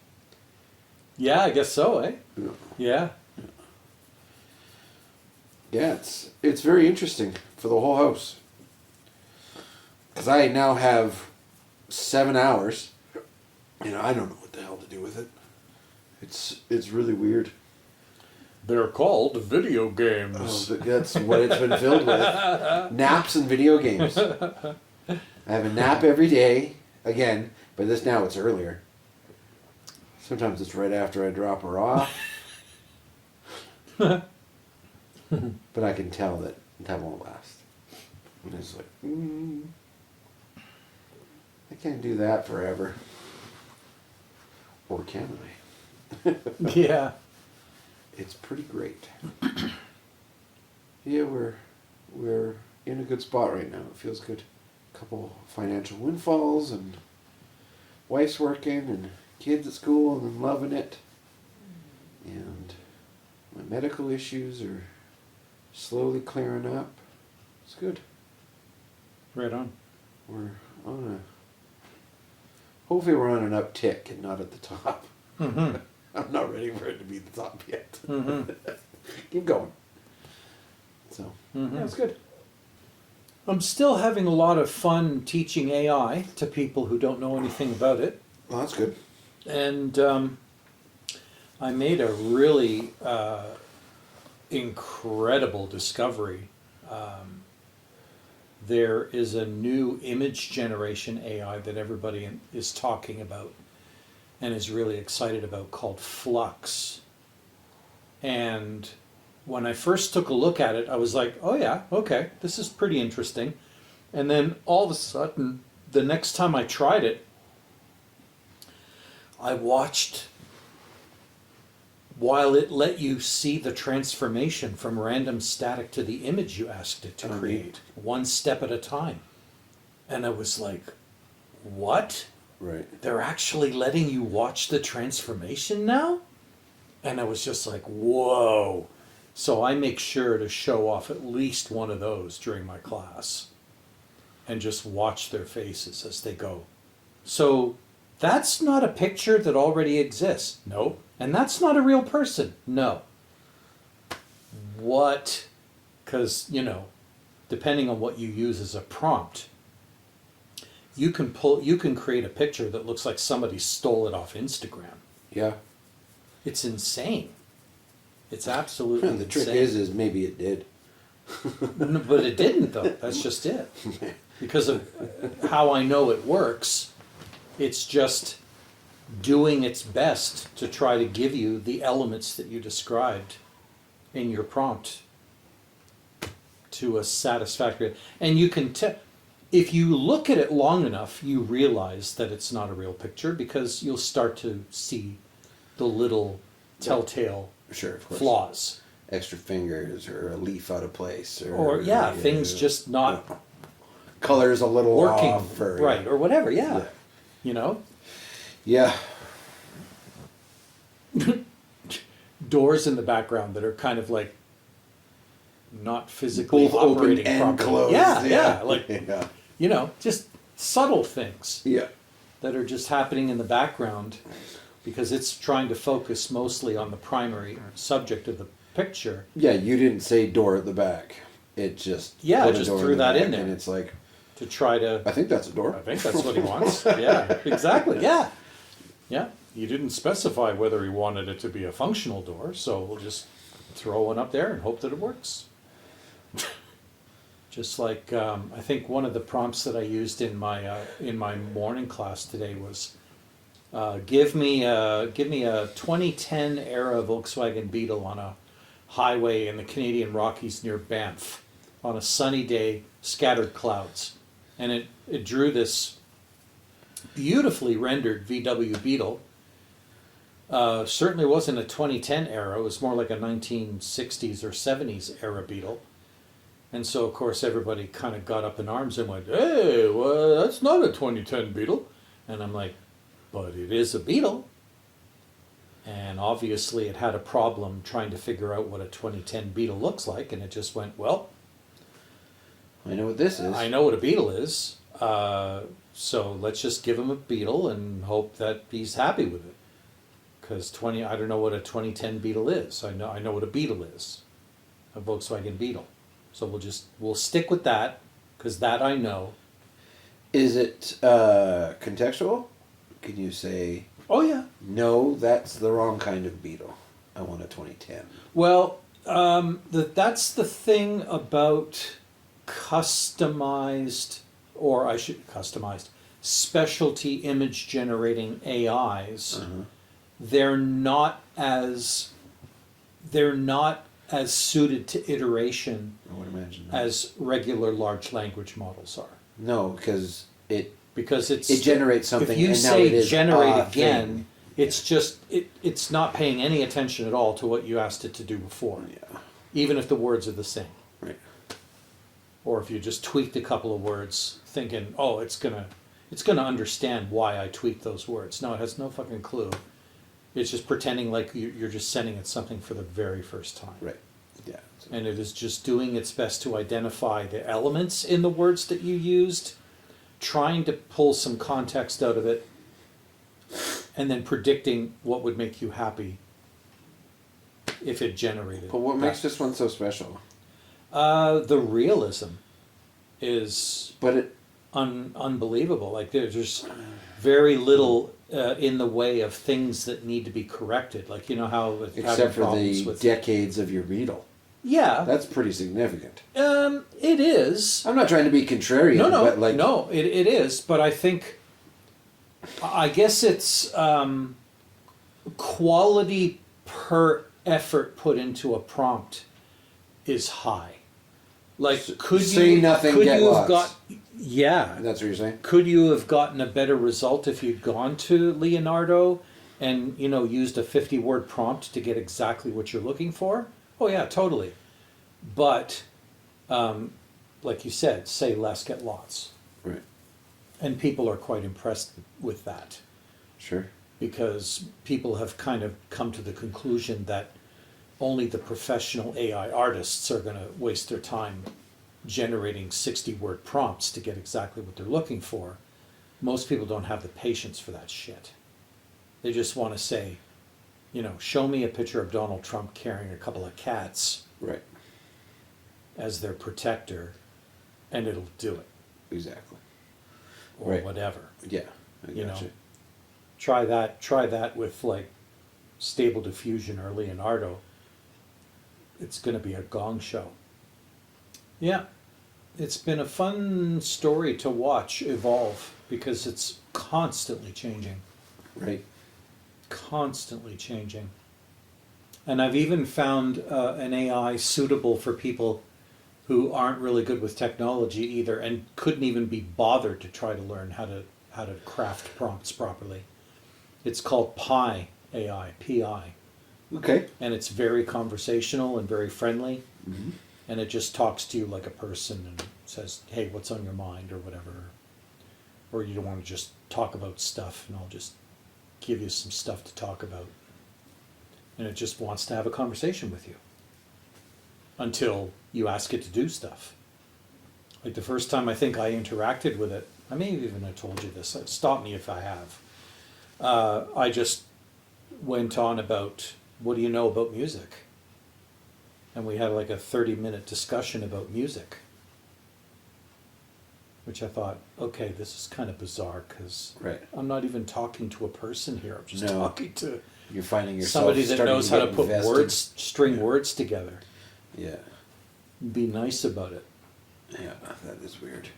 Yeah, I guess so, eh? Yeah. Yeah. Yeah, it's very interesting for the whole house. Because I now have 7 hours, and I don't know what the hell to do with it. It's really weird. They're called video Oh, games. but that's what it's been filled with. Naps and video games. I have a nap every day, again, but now it's earlier. Sometimes it's right after I drop her off. But I can tell that won't last. And it's like, I can't do that forever. Or can I? Yeah. It's pretty great. Yeah, we're in a good spot right now. It feels good. Couple financial windfalls and wife's working and kids at school and loving it. And my medical issues are slowly clearing up. It's good. Right on. We're on hopefully we're on an uptick and not at the top. Mm-hmm. I'm not ready for it to be the top yet. Mm-hmm. Keep going. So, Mhm. yeah, it's good. I'm still having a lot of fun teaching AI to people who don't know anything about it. Well, that's good. And I made a really incredible discovery. There is a new image generation AI that everybody is talking about and is really excited about called Flux. And when I first took a look at it, I was like, oh yeah, okay, this is pretty interesting. And then all of a sudden, the next time I tried it, I watched while it let you see the transformation from random static to the image you asked it to create, one step at a time. And I was like, what? Right. They're actually letting you watch the transformation now? And I was just like, whoa. So I make sure to show off at least one of those during my class and just watch their faces as they go. So that's not a picture that already exists. No. And that's not a real person. No. What? Because, depending on what you use as a prompt, you can create a picture that looks like somebody stole it off Instagram. Yeah. It's insane. It's absolutely The insane. trick is maybe it did. No, but it didn't, though. That's just it. Because of how I know it works, it's just doing its best to try to give you the elements that you described in your prompt to a satisfactory. And you can if you look at it long enough, you realize that it's not a real picture because you'll start to see the little telltale Sure, of course. flaws. Extra fingers or a leaf out of place. Or, things just not colors a little working off. Or, right, or whatever, yeah. Yeah. Doors in the background that are kind of like not physically Both open operating and properly. closed. Yeah, like, Yeah. just subtle things Yeah. that are just happening in the background because it's trying to focus mostly on the primary subject of the picture. Yeah, you didn't say door at the back. It just Yeah, put a just door threw the that in back, there. and it's like, To try to, I think that's a door. I think that's what he wants. Yeah, exactly. Yeah. Yeah. You didn't specify whether he wanted it to be a functional door, so we'll just throw one up there and hope that it works. Just like I think one of the prompts that I used in my morning class today was give me a 2010 era Volkswagen Beetle on a highway in the Canadian Rockies near Banff on a sunny day, scattered clouds. And it drew this beautifully rendered VW Beetle. Certainly wasn't a 2010 era, it was more like a 1960s or 70s era Beetle. And so, of course, everybody kind of got up in arms and went, hey, well, that's not a 2010 Beetle. And I'm like, but it is a Beetle. And obviously it had a problem trying to figure out what a 2010 Beetle looks like. And it just went, well, I know what this is. I know what a Beetle is. So let's just give him a Beetle and hope that he's happy with it. Because I don't know what a 2010 Beetle is. I know what a Beetle is, a Volkswagen Beetle. So we'll stick with that because that I know. Is it contextual? Can you say, Oh yeah. no, that's the wrong kind of Beetle. I want a 2010. Well, that's the thing about customized specialty image generating AIs. Uh-huh. They're not as suited to iteration I would imagine that. as regular large language models are. No, because it if generates something. you and now say it is generate a again, thing. it's just it's not paying any attention at all to what you asked it to do before, Yeah. even if the words are the same. Right. Or if you just tweaked a couple of words, thinking, oh, it's gonna understand why I tweaked those words. No, it has no fucking clue. It's just pretending like you're just sending it something for the very first time. Right. Yeah. And it is just doing its best to identify the elements in the words that you used, trying to pull some context out of it, and then predicting what would make you happy if it generated. But what that. makes this one so special? The realism is But it. unbelievable. Like there's very little in the way of things that need to be corrected. Like how with having Except for problems the with decades of your Beetle. yeah, That's pretty significant. it is. I'm not trying to be contrarian, but like. No, it is. But I guess it's quality per effort put into a prompt is high. Like, could say you nothing, could get you have lots. yeah? That's what you're saying? Could you have gotten a better result if you'd gone to Leonardo and used a 50-word prompt to get exactly what you're looking for? Oh yeah, totally. But like you said, say less, get lots. Right. And people are quite impressed with that Sure. because people have kind of come to the conclusion that only the professional AI artists are going to waste their time generating 60-word prompts to get exactly what they're looking for. Most people don't have the patience for that shit. They just want to say, show me a picture of Donald Trump carrying a couple of cats Right. as their protector, and it'll do it, Exactly. or Right. whatever. Yeah. I You gotcha. know. Try that with like Stable Diffusion or Leonardo. It's going to be a gong show. Yeah, it's been a fun story to watch evolve because it's constantly changing. Right. Constantly changing. And I've even found an AI suitable for people who aren't really good with technology either and couldn't even be bothered to try to learn how to craft prompts properly. It's called Pi AI, Pi, Okay. and it's very conversational and very friendly, Mm-hmm. and it just talks to you like a person and says, "Hey, what's on your mind?" or whatever. Or you don't want to just talk about stuff, and I'll just give you some stuff to talk about. And it just wants to have a conversation with you until you ask it to do stuff. Like the first time I think I interacted with it, I may have even have told you this, stop me if I have. I just went on about, what do you know about music? And we had like a 30-minute discussion about music. Which I thought, okay, this is kind of bizarre because Right. I'm not even talking to a person here. I'm just No. talking to You're finding yourself somebody that starting knows how to get put invested. words, string Yeah. words together. Yeah. Be nice about it. Yeah. That is weird.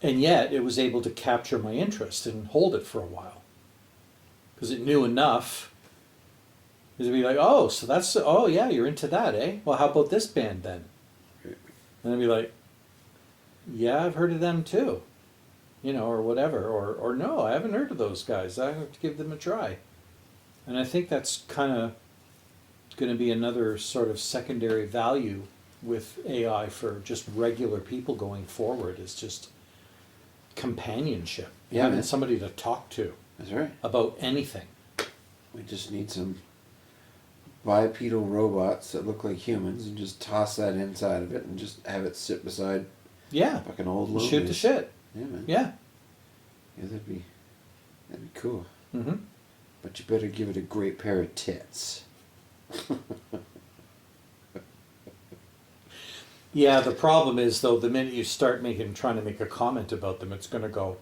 And yet it was able to capture my interest and hold it for a while. Because it knew enough to be like, oh, so that's, oh yeah, you're into that, eh? Well, how about this band then? Right. And I'd be like, yeah, I've heard of them too. Or whatever. Or no, I haven't heard of those guys. I have to give them a try. And I think that's kind of going to be another sort of secondary value with AI for just regular people going forward, is just companionship. Yeah, Having man. somebody to talk to That's right. about anything. We just need some bipedal robots that look like humans and just toss that inside of it and just have it sit beside Yeah. fucking old Shoot the movies. shit. Yeah, man. Yeah. Yeah, that'd be cool. Mm-hmm. But you better give it a great pair of tits. Yeah, the problem is though, the minute you start trying to make a comment about them, it's going to go,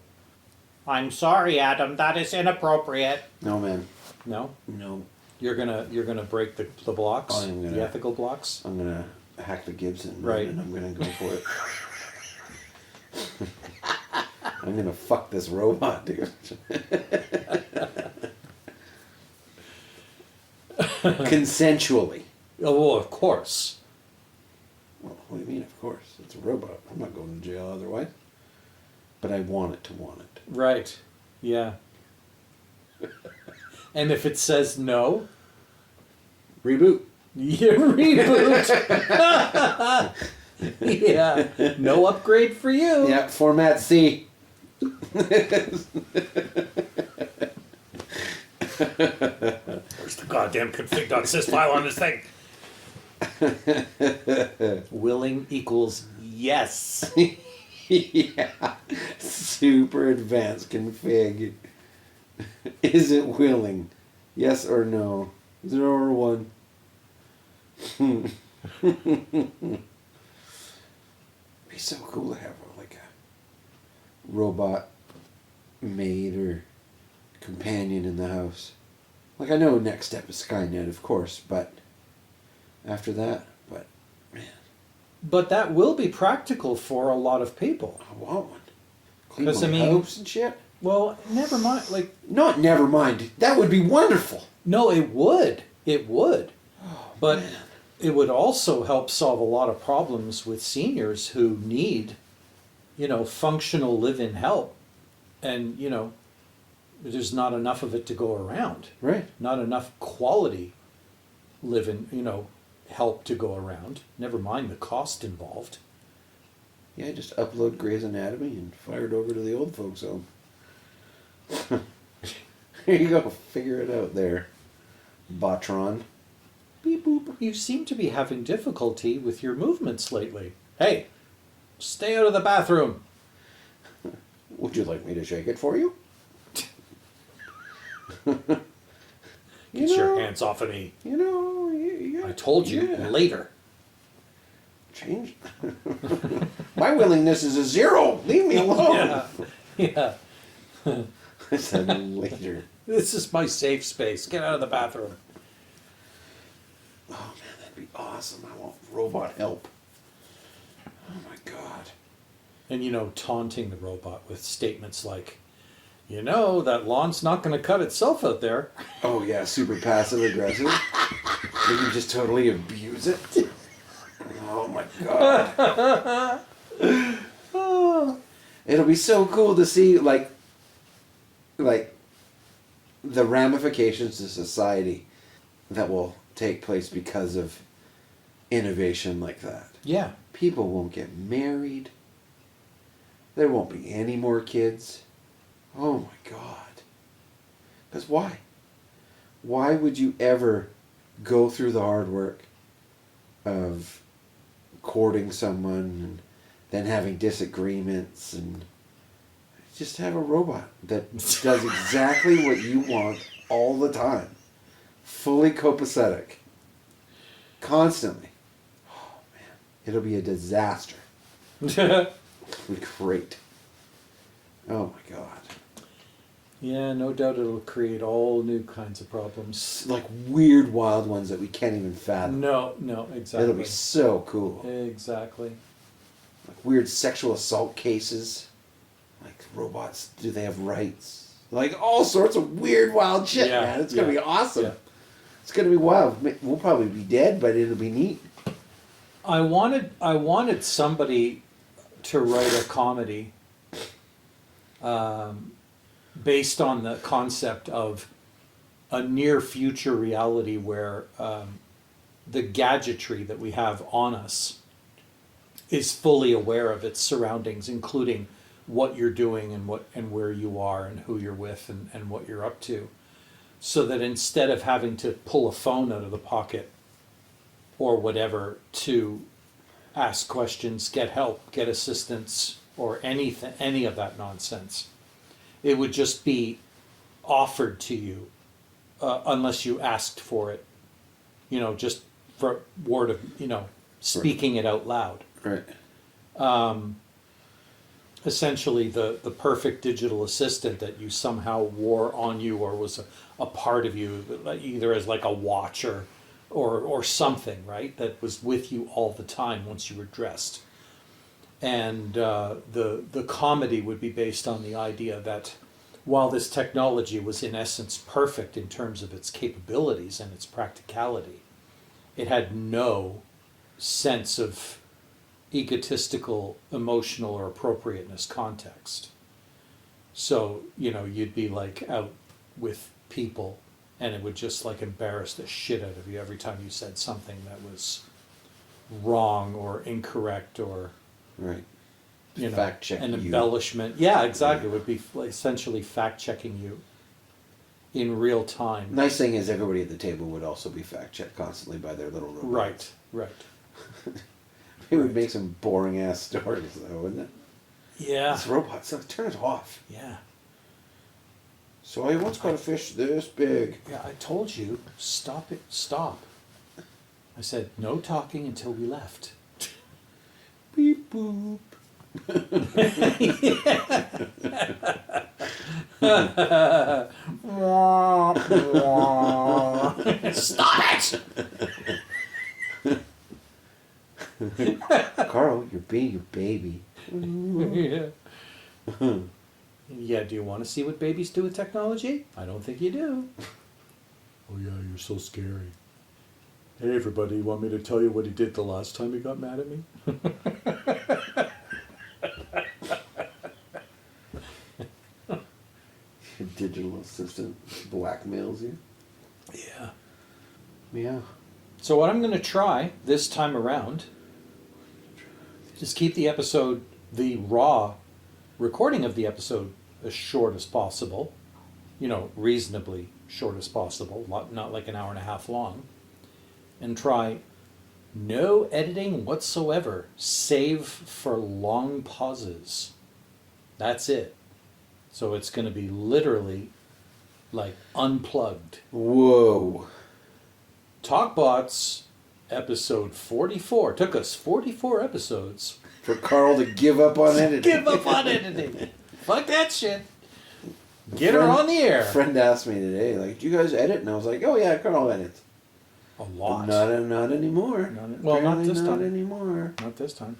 I'm sorry, Adam, that is inappropriate. No, man. No, No. you're gonna break the blocks, I'm gonna- the ethical blocks. I'm gonna hack the Gibson, man, Right. and I'm gonna go for it. I'm gonna fuck this robot, dude. Consensually. Oh, well, of course. Well, what do you mean, of course? It's a robot. I'm not going to jail otherwise. But I want it to want it. Right. Yeah. And if it says no, Reboot. you reboot. Yeah. No upgrade for you. Yeah, format C. Where's the goddamn config.sys file on this thing? Willing equals yes. Yeah. Super advanced config. Is it willing? Yes or no? 0 or 1? Be so cool to have like a robot maid or companion in the house. Like, I know next step is Skynet, of course, but after that, man, But that will be practical for a lot of people. I want one. Clean 'Cause, my I mean- hopes and shit. Well, never mind. Like, Not never mind. That would be wonderful. no, it would. It would. Oh, But man. it would also help solve a lot of problems with seniors who need, functional live-in help. And, there's not enough of it to go around. Right. Not enough quality live-in, help to go around. Never mind the cost involved. Yeah, just upload Grey's Anatomy and fire it over to the old folks' home. There you go. Figure it out there, Botron. Beep boop. You seem to be having difficulty with your movements lately. Hey, stay out of the bathroom. Would you like me to shake it for you? Get your hands off of me. I I told you later. Change. My willingness is a 0. Leave me alone. Yeah. I said later. This is my safe space. Get out of the bathroom. Oh man, that'd be awesome. I want robot help. Oh my god. And, taunting the robot with statements like, that lawn's not going to cut itself out there. Oh yeah, super passive aggressive. You can just totally abuse it. Oh my god. It'll be so cool to see like the ramifications to society that will take place because of innovation like that. Yeah. People won't get married. There won't be any more kids. Oh my god. Because why? Why would you ever go through the hard work of courting someone and then having disagreements and just have a robot that does exactly what you want all the time? Fully copacetic. Constantly. Oh man. It'll be a disaster. It'll be great. Oh my god. Yeah, no doubt it'll create all new kinds of problems. Like weird wild ones that we can't even fathom. No, exactly. It'll be so cool. Exactly. Like weird sexual assault cases. Like robots, do they have rights? Like all sorts of weird wild shit, Yeah, man. It's gonna be awesome. Yeah. It's gonna be wild. We'll probably be dead, but it'll be neat. I wanted somebody to write a comedy based on the concept of a near future reality where the gadgetry that we have on us is fully aware of its surroundings, including what you're doing and where you are and who you're with and what you're up to. So that instead of having to pull a phone out of the pocket or whatever to ask questions, get help, get assistance, or anything, any of that nonsense, it would just be offered to you unless you asked for it, just for word of, speaking it out loud. Right. Essentially the perfect digital assistant that you somehow wore on you or was a part of you, either as like a watch or something, right, that was with you all the time once you were dressed. And the comedy would be based on the idea that while this technology was in essence perfect in terms of its capabilities and its practicality, it had no sense of egotistical, emotional, or appropriateness context. So, you'd be like out with people and it would just like embarrass the shit out of you every time you said something that was wrong or incorrect or Right. fact check an you. embellishment. Yeah, exactly. It would be essentially fact checking you in real time. Nice thing is everybody at the table would also be fact checked constantly by their little robots. Right. It would make some boring ass stories though, wouldn't it? Yeah. This robot, so turn it off. Yeah. So I once caught a fish this big. Yeah, I told you, stop it, stop. I said, no talking until we left. Beep boop. Stop it! Carl, you're being your baby. Yeah. Yeah, do you want to see what babies do with technology? I don't think you do. Oh yeah, you're so scary. Hey everybody, you want me to tell you what he did the last time he got mad at me? Your digital assistant blackmails you. Yeah. Yeah. So what I'm going to try this time around is keep the raw recording of the episode as short as possible, reasonably short as possible, not like an hour and a half long. and try no editing whatsoever, save for long pauses. That's it. So it's going to be literally like unplugged. Whoa. Talkbots episode 44. Took us 44 episodes. For Carl to give up on editing. Give up on editing. Fuck that shit. Get her on the air. A friend asked me today, like, do you guys edit? And I was like, oh yeah, Carl edits. A lot. Not anymore. Well, not this Not time. anymore. Not this time.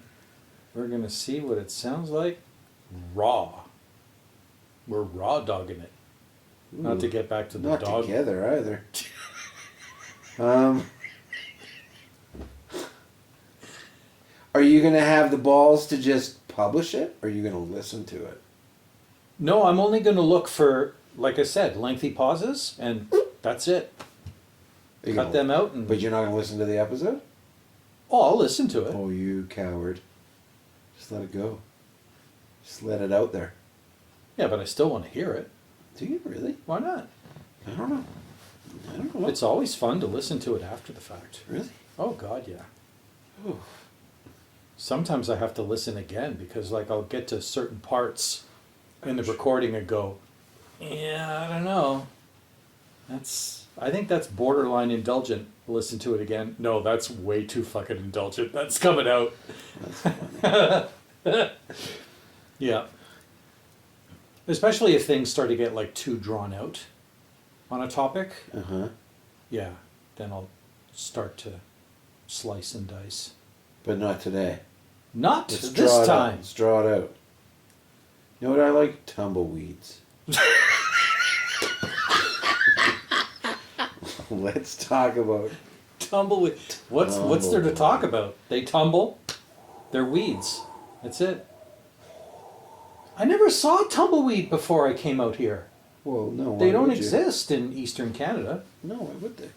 We're going to see what it sounds like raw. We're raw dogging it. Not to get back to the Not dog. together either. Are you going to have the balls to just publish it? Or are you going to listen to it? No, I'm only going to look for, like I said, lengthy pauses, and that's it. You're Cut gonna- them out, and But you're not going to listen to the episode? oh, I'll listen to it. Oh, you coward. Just let it go. Just let it out there. Yeah, but I still want to hear it. Do you really? Why not? I don't know. I don't know. It's always fun to listen to it after the fact. Really? Oh God, yeah. Oh. Sometimes I have to listen again because, like, I'll get to certain parts in the recording and go, yeah, I don't know. I think that's borderline indulgent. Listen to it again. No, that's way too fucking indulgent. That's coming out. That's funny. Yeah. Especially if things start to get like too drawn out on a topic. Uh-huh. Yeah. Then I'll start to slice and dice. But not today. Not Let's this draw it out. time. Let's draw it out. You know what I like? Tumbleweeds. Let's talk about Tumbleweed. What's there to talk about? They tumble. They're weeds. That's it. I never saw tumbleweed before I came out here. Well, no. They why don't would you? exist in Eastern Canada. No, why would they?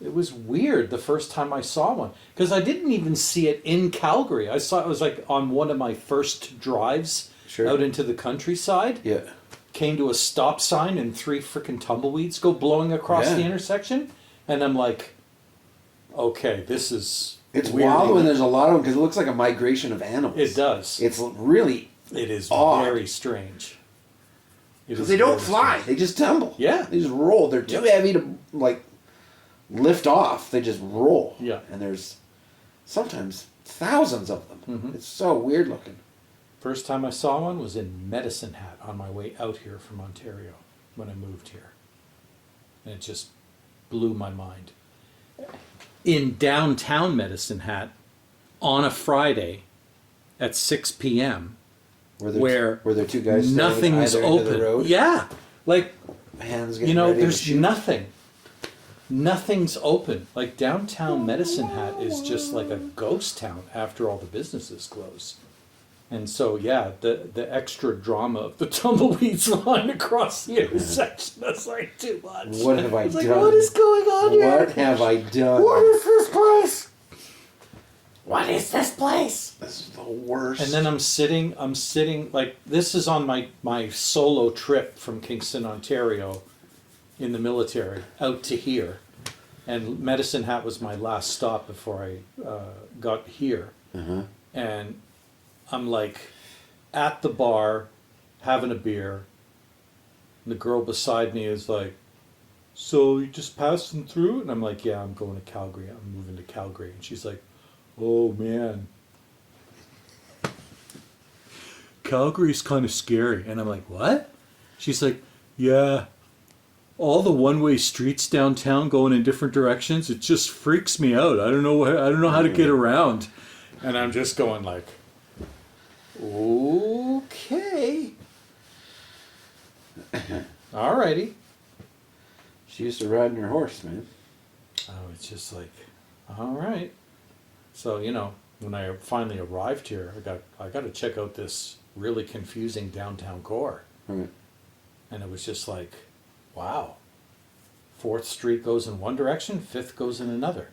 It was weird the first time I saw one because I didn't even see it in Calgary. I saw it was like on one of my first drives Sure. out into the countryside. Yeah. Came to a stop sign and 3 frickin' tumbleweeds go blowing across Yeah. the intersection, and I'm like, okay, this is It's weird. wild when there's a lot of them because it looks like a migration of animals. It does. It's really It is odd. very strange. It because is they don't very fly; strange. they just tumble. Yeah. They just roll. They're too Yep. heavy to like lift off. They just roll. Yeah. And there's sometimes thousands of them. Mhm. It's so weird looking. First time I saw one was in Medicine Hat on my way out here from Ontario when I moved here. And it just blew my mind. In downtown Medicine Hat on a Friday at 6 p.m. where were there two guys standing nothing's either end of open. the road? Yeah. Like, Hands getting you know, ready to there's shoot? nothing. Nothing's open. Like downtown Medicine Hat is just like a ghost town after all the businesses close. And so, yeah, the extra drama of the tumbleweeds line across the intersection, that's like too much. What have I It's like, done? what is going on here? What have I done? What is this place? What is this place? This is the worst. And then I'm sitting, like, this is on my solo trip from Kingston, Ontario, in the military, out to here. And Medicine Hat was my last stop before I got here. Uh-huh. And I'm like at the bar, having a beer. And the girl beside me is like, so you just passing through? And I'm like, yeah, I'm going to Calgary. I'm moving to Calgary. And she's like, oh man, Calgary's kind of scary. And I'm like, what? She's like, yeah, all the one-way streets downtown going in different directions, it just freaks me out. I don't know how to get around. And I'm just going like, okay. Alrighty. She used to ride her horse, man. Oh, it's just like, all right. So, you know, when I finally arrived here, I got to check out this really confusing downtown core. Right. And it was just like, wow. 4th Street goes in one direction, 5th goes in another.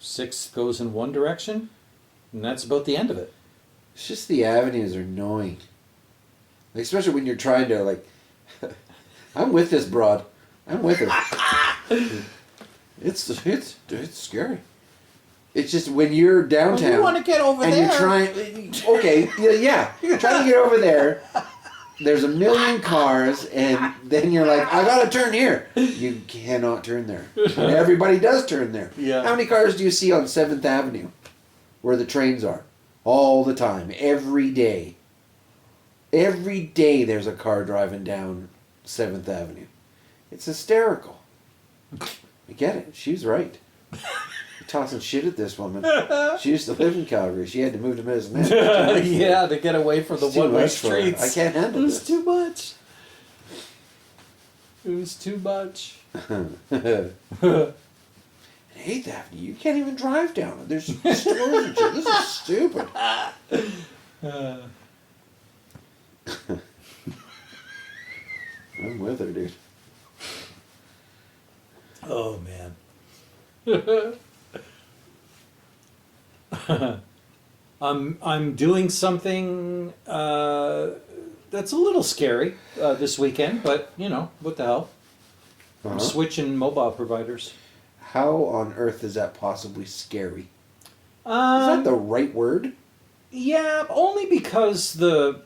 6th goes in one direction, and that's about the end of it. It's just the avenues are annoying. Like, especially when you're trying to, like, I'm with this broad. I'm with her. It's scary. It's just when you're downtown. You want to get over and there. you're trying. Okay, yeah. Trying to get over there. There's a million cars, and then you're like, I gotta turn here. You cannot turn there. And everybody does turn there. Yeah. How many cars do you see on 7th Avenue, where the trains are? All the time, every day. Every day there's a car driving down 7th Avenue. It's hysterical. I get it. She's right. You're tossing shit at this woman. She used to live in Calgary. She had to move to Medicine. Yeah, to get away from the It's too one-way much for her. streets. I can't handle It was this. too much. It was too much. 8th Avenue, you can't even drive down it. There's stores and shit. This is stupid. I'm with her, dude. Oh man. I'm doing something that's a little scary this weekend, but you know what the hell? I'm Uh-huh. switching mobile providers. How on earth is that possibly scary? Is Um, that the right word? Yeah, only because the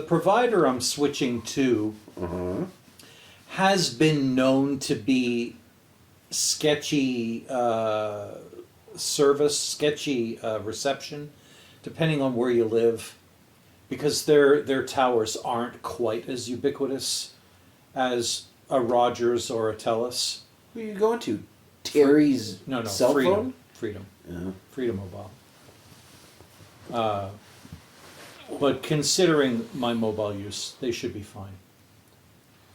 provider I'm switching to Uh-huh. has been known to be sketchy service, sketchy reception, depending on where you live, because their towers aren't quite as ubiquitous as a Rogers or a Telus. Who are you going to? Terry's No, cell Freedom, phone? Freedom, Yeah. Freedom Mobile. But considering my mobile use, they should be fine.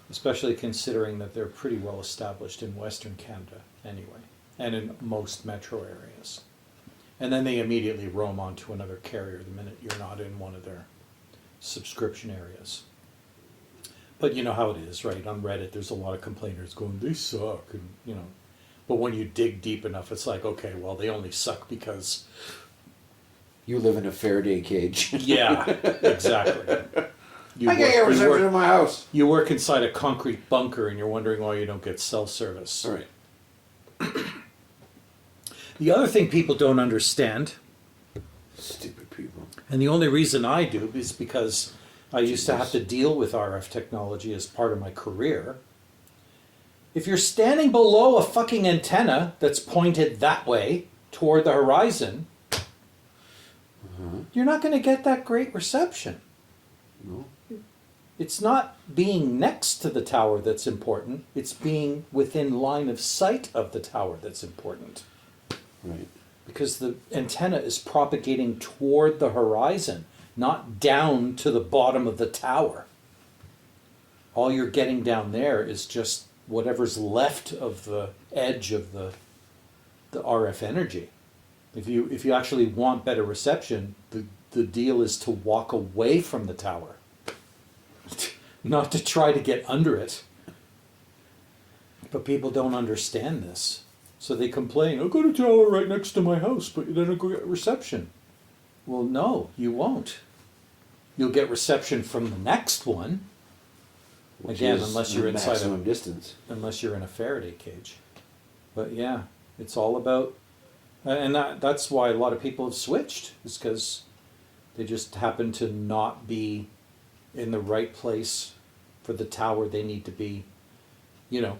Especially considering that they're pretty well established in Western Canada anyway, and in most metro areas. And then they immediately roam onto another carrier the minute you're not in one of their subscription areas. But you know how it is, right? On Reddit, there's a lot of complainers going, they suck, and you know. But when you dig deep enough, it's like, okay, well, they only suck because You live in a Faraday cage. yeah, exactly. You I can't get reception in my house. you work inside a concrete bunker and you're wondering why you don't get cell service. All right. The other thing people don't understand, Stupid people. and the only reason I do, is because I used to have to deal with RF technology as part of my career. If you're standing below a fucking antenna that's pointed that way toward the horizon, you're not going to get that great reception. No. It's not being next to the tower that's important, it's being within line of sight of the tower that's important. Right. Because the antenna is propagating toward the horizon, not down to the bottom of the tower. All you're getting down there is just whatever's left of the edge of the RF energy. If you actually want better reception, the deal is to walk away from the tower, not to try to get under it. But people don't understand this. So they complain, I've got a tower right next to my house, but then I go get reception. Well, no, you won't. You'll get reception from the next one. Which Again, is unless you're the inside maximum distance. unless you're in a Faraday cage. But yeah, it's all about, and that's why a lot of people have switched, is because they just happen to not be in the right place for the tower they need to be, you know,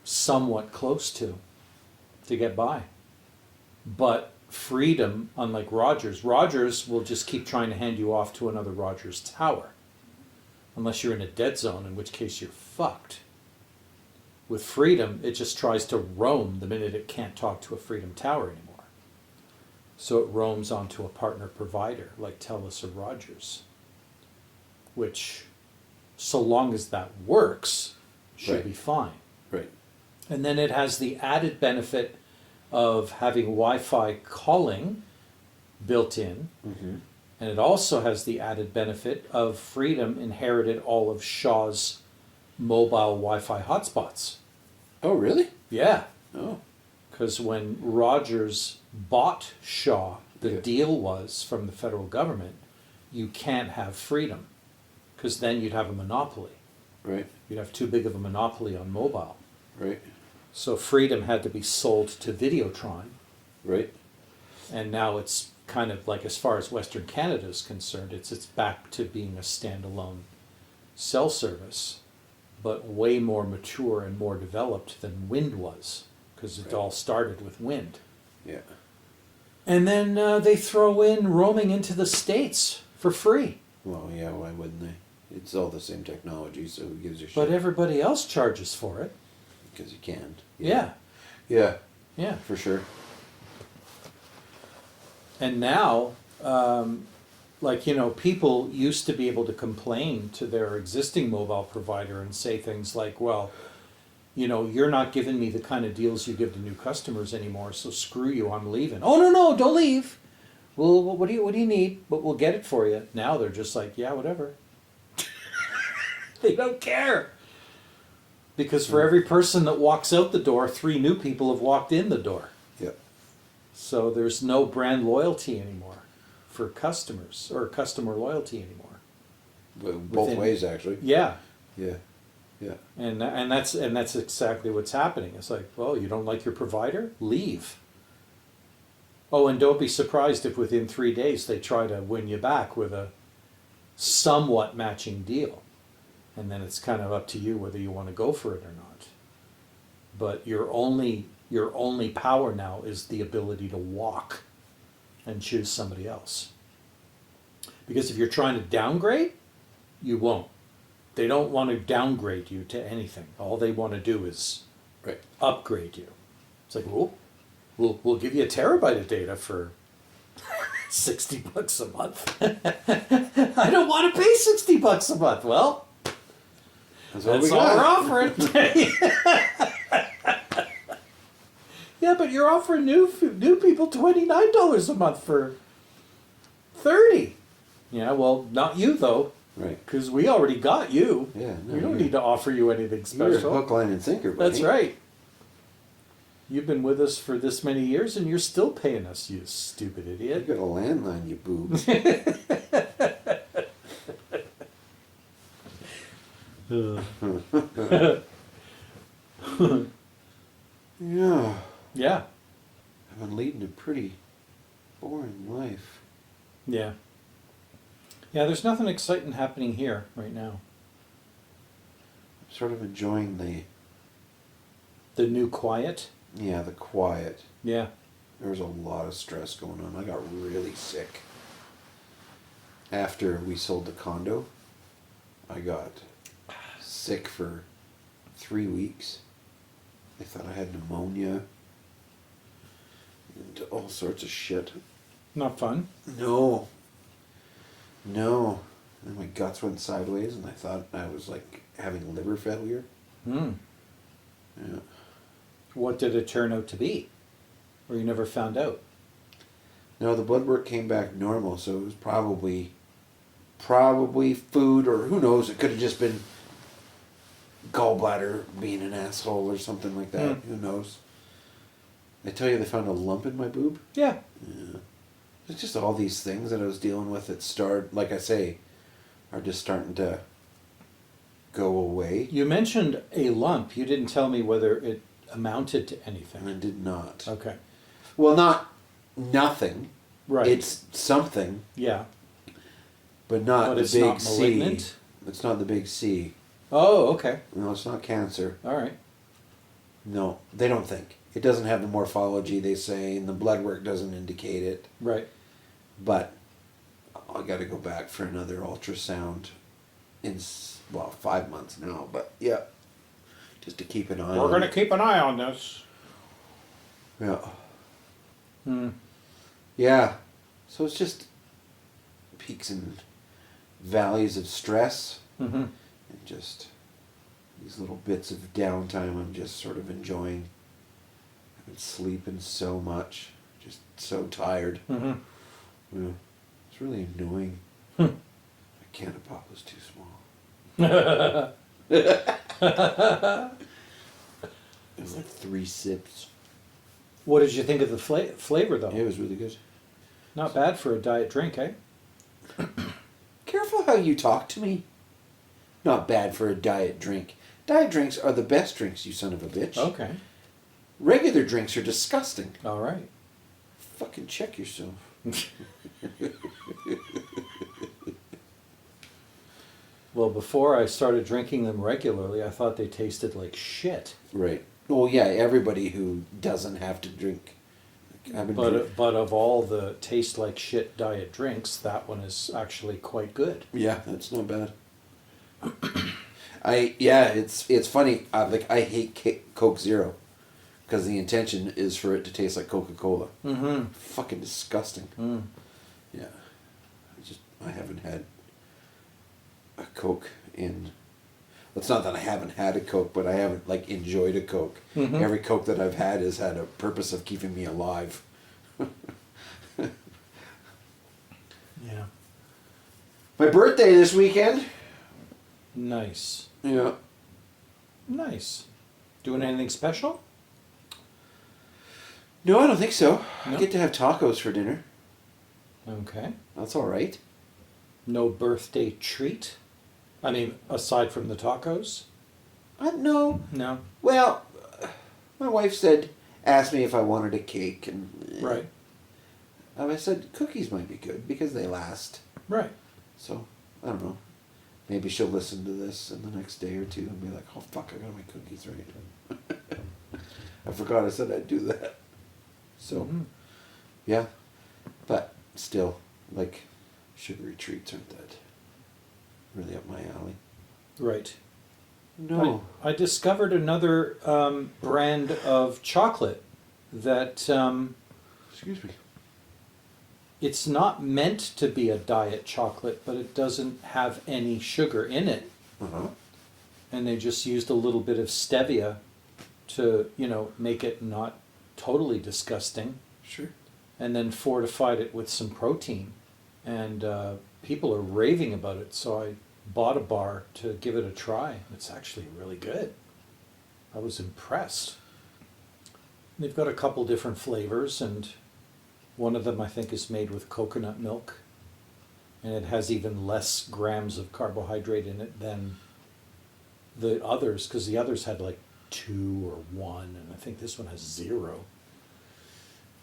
somewhat close to get by. But Freedom, unlike Rogers will just keep trying to hand you off to another Rogers tower. Unless you're in a dead zone, in which case you're fucked. With Freedom, it just tries to roam the minute it can't talk to a Freedom tower anymore. So it roams onto a partner provider like Telus or Rogers. Which, so long as that works, should Right. be fine. Right. And then it has the added benefit of having Wi-Fi calling built in. Mm-hmm. And it also has the added benefit of Freedom inherited all of Shaw's mobile Wi-Fi hotspots. Oh, really? Yeah, Oh. because when Rogers bought Shaw, the Yeah. deal was from the federal government, you can't have Freedom, because then you'd have a monopoly. Right. You'd have too big of a monopoly on mobile. Right. So Freedom had to be sold to Videotron, Right. and now it's kind of like, as far as Western Canada is concerned, it's back to being a standalone cell service, but way more mature and more developed than Wind was, because it Right. all started with Wind. Yeah. And then they throw in roaming into the States for free. Well, yeah. Why wouldn't they? It's all the same technology, so who gives a shit? But everybody else charges for it. Because you can. Yeah, Yeah. yeah. For sure. And now, like, you know, people used to be able to complain to their existing mobile provider and say things like, well, you know, you're not giving me the kind of deals you give to new customers anymore, so screw you, I'm leaving. Oh, no, don't leave. Well, what do you need? But we'll get it for you. Now they're just like, yeah, whatever. They don't care. Because for every person that walks out the door, 3 new people have walked in the door. Yep. So there's no brand loyalty anymore for customers, or customer loyalty anymore. Both Within- ways, actually. Yeah, Yeah. Yeah. and that's exactly what's happening. It's like, well, you don't like your provider? Leave. Oh, and don't be surprised if within 3 days they try to win you back with a somewhat matching deal. And then it's kind of up to you whether you want to go for it or not. But your only power now is the ability to walk and choose somebody else. Because if you're trying to downgrade, you won't. They don't want to downgrade you to anything. All they want to do is Right. upgrade you. It's like, well, we'll give you a terabyte of data for $60 a month. I don't want to pay $60 a month. Well, That's that's we all got. we're offering. Yeah, but you're offering new people $29 a month for $30. Yeah, well, not you though, Right. because we already got you. Yeah. No, We don't you're- need to offer you anything You're a special. hook, line, and sinker, buddy. That's right. You've been with us for this many years, and you're still paying us, you stupid You idiot. got a landline, you boob. Yeah. Yeah, I've been leading a pretty boring life. yeah. Yeah, there's nothing exciting happening here right now. I'm sort of enjoying The new quiet. the quiet. Yeah. There was a lot of stress going on. I got really sick. After we sold the condo, I got sick for 3 weeks. They thought I had pneumonia and all sorts of shit. Not fun. No. No. And my guts went sideways and I thought I was like having liver failure. Hmm. Yeah. What did it turn out to be? Or you never found out? No, the blood work came back normal, so it was probably food, or who knows, it could have just been gallbladder being an asshole or something like that. Who knows? I tell you, they found a lump in my boob. Yeah. Yeah. It's just all these things that I was dealing with that start, like I say, are just starting to go away. You mentioned a lump. You didn't tell me whether it amounted to And anything. I did not. Okay. Well, not nothing. Right. It's something, Yeah. but not But the it's big not C. malignant? It's not the big C. Oh, okay. No, it's not cancer. All right. No, they don't think. It doesn't have the morphology they say, and the blood work doesn't indicate it. Right. But I got to go back for another ultrasound in 5 months now. But yeah, just to keep an eye We're on going to it. keep an eye on this. Yeah, Hmm. yeah. So it's just peaks and valleys of stress, Mm-hmm. and just these little bits of downtime. I'm just sort of enjoying. I've been sleeping so much, just so tired. Mm-hmm. Yeah, it's really annoying. Hmm. My can of pop was too small. It was like 3 sips. What did you think of the flavor, though? It was really good. Not bad for a diet drink, eh? Careful how you talk to me. Not bad for a diet drink. Diet drinks are the best drinks, you son of a bitch. Okay. Regular drinks are disgusting. All right. Fucking check yourself. Well, before I started drinking them regularly, I thought they tasted like shit. Right. Well, yeah, everybody who doesn't have to drink. But of all the taste like shit diet drinks, that one is actually quite good. Yeah, that's not bad. It's funny. Like I hate Coke Zero because the intention is for it to taste like Coca-Cola. Mm-hmm. Fucking disgusting. Mm. Yeah, I haven't had a Coke in. It's not that I haven't had a Coke, but I haven't like enjoyed a Coke. Mm-hmm. Every Coke that I've had has had a purpose of keeping me alive. Yeah. My birthday this weekend. Nice. Yeah. Nice. Doing anything special? No, I don't think so. No? I get to have tacos for dinner. Okay. That's all right. No birthday treat? I mean, aside from the tacos? No. No. Well, my wife asked me if I wanted a cake, and Right. I said cookies might be good because they last. Right. So I don't know. Maybe she'll listen to this in the next day or two and be like, "Oh fuck, I gotta make cookies right." I forgot I said I'd do that. So, Mhm. yeah, but still, like, sugary treats aren't that really up my alley. Right. No. I discovered another brand of chocolate that Excuse me. it's not meant to be a diet chocolate, but it doesn't have any sugar in it. Uh-huh. And they just used a little bit of stevia to, make it not totally disgusting, Sure. and then fortified it with some protein. And people are raving about it, so I bought a bar to give it a try. It's actually really good. I was impressed. They've got a couple different flavors, and one of them I think is made with coconut milk, and it has even less grams of carbohydrate in it than the others, because the others had like 2 or 1, and I think this one has 0.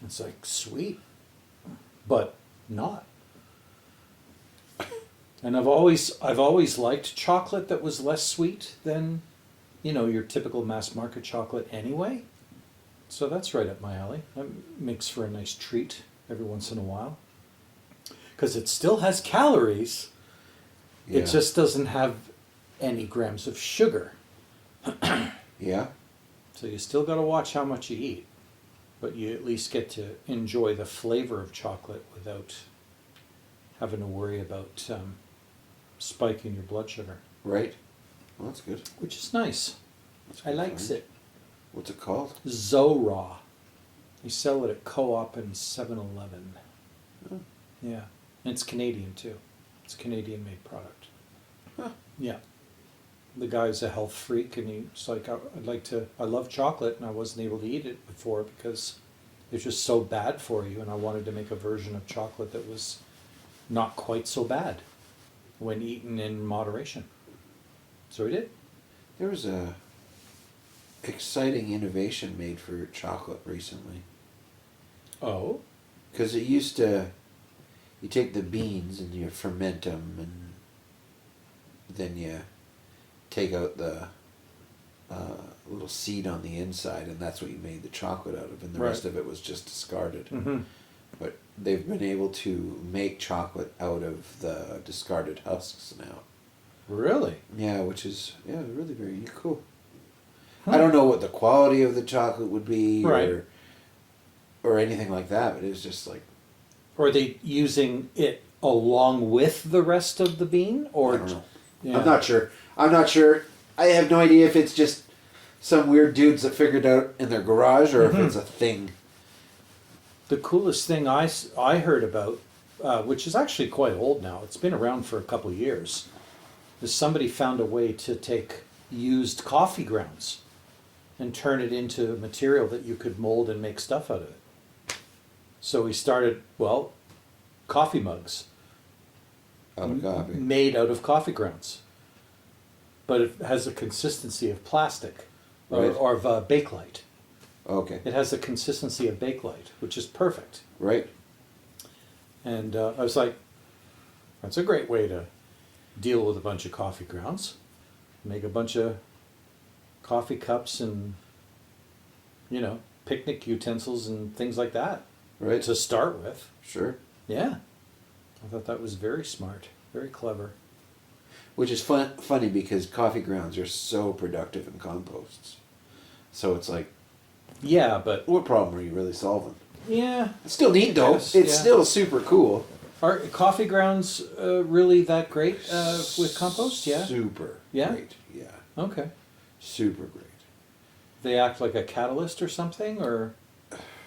It's like, sweet, but not. And I've always liked chocolate that was less sweet than, your typical mass market chocolate anyway. So that's right up my alley. That makes for a nice treat every once in a while. Because it still has calories. Yeah. It just doesn't have any grams of sugar. Yeah. So you still got to watch how much you eat. But you at least get to enjoy the flavor of chocolate without having to worry about spiking your blood sugar. Right. Well, that's good. Which is nice. That's I good likes find. it. What's it called? Zora. You sell it at Co-op and 7-Eleven. Oh. Yeah. And it's Canadian too. It's a Canadian made product. Huh. Yeah. The guy's a health freak, and he's like, I love chocolate, and I wasn't able to eat it before because it's just so bad for you, and I wanted to make a version of chocolate that was not quite so bad when eaten in moderation. So he did. There was a exciting innovation made for chocolate recently. Oh? Because you take the beans and you ferment them, and then you take out the little seed on the inside, and that's what you made the chocolate out of, and the rest of it was just discarded. Mm-hmm. But they've been able to make chocolate out of the discarded husks now. Really? Yeah, which is really very cool. Huh. I don't know what the quality of the chocolate would be, Right. or anything like that, but it's just like, Or are they using it along with the rest of the bean? Or I don't know. Yeah. I'm not sure. I have no idea if it's just some weird dudes that figured it out in their garage, or if it's a thing. The coolest thing I heard about, which is actually quite old now, it's been around for a couple of years, is somebody found a way to take used coffee grounds and turn it into material that you could mold and make stuff out of it. So we started, coffee mugs. Out of coffee. Made out of coffee grounds. But it has a consistency of plastic, or Right. of Bakelite. Okay. It has the consistency of Bakelite, which is perfect. Right. And I was like, that's a great way to deal with a bunch of coffee grounds. Make a bunch of coffee cups and, picnic utensils and things like that Right. to start with. Sure. Yeah. I thought that was very smart, very clever. Which is funny because coffee grounds are so productive in composts. So it's like, Yeah, but what problem are you really solving? yeah. It's still neat though. Yes, It's yeah. still super cool. Are coffee grounds really that great with compost? Yeah. Super Yeah? great. Yeah. Okay. Super great. They act like a catalyst or something, or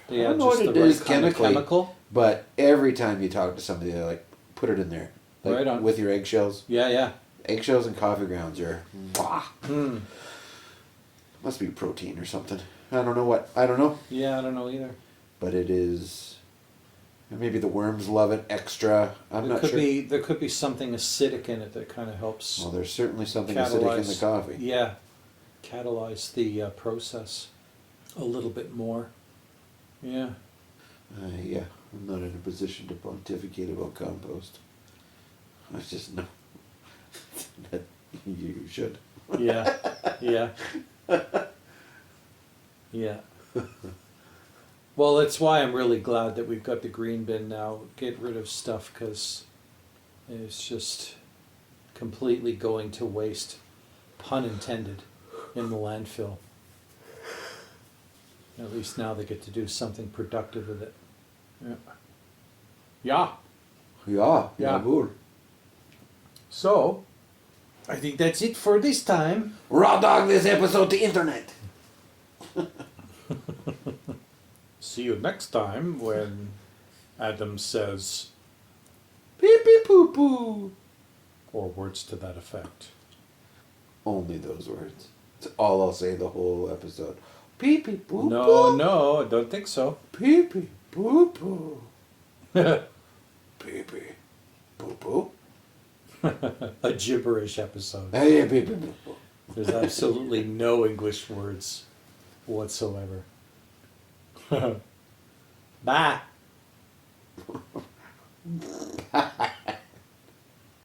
they I don't add know just what the it right is kind of chemically. chemical? But every time you talk to somebody, they're like, put it in there. Like, Right on. with your eggshells. Yeah, yeah. Eggshells and coffee grounds are, Hmm. must be protein or something. I don't know what. I don't know. Yeah, I don't know either. But it is. Maybe the worms love it extra. I'm There not could sure. be there could be something acidic in it that kind of helps. Well, there's certainly something acidic in the coffee. Yeah, catalyze the process a little bit more. Yeah. Yeah, I'm not in a position to pontificate about compost. I just know that you should. Yeah. Yeah. Yeah. Well, that's why I'm really glad that we've got the green bin now. Get rid of stuff because it's just completely going to waste, pun intended, in the landfill. At least now they get to do something productive with it. Yeah. Yeah. Yeah, Yeah. cool. So, I think that's it for this time. Raw dog this episode to internet. See you next time when Adam says, Pee pee poo poo. or words to that effect. Only those words. That's all I'll say the whole episode. Pee pee poo No, poo. no, I don't think so. Pee pee poo poo. Pee pee poo poo. A gibberish episode. Hey, pee pee poo poo. There's absolutely no English words whatsoever. Bye.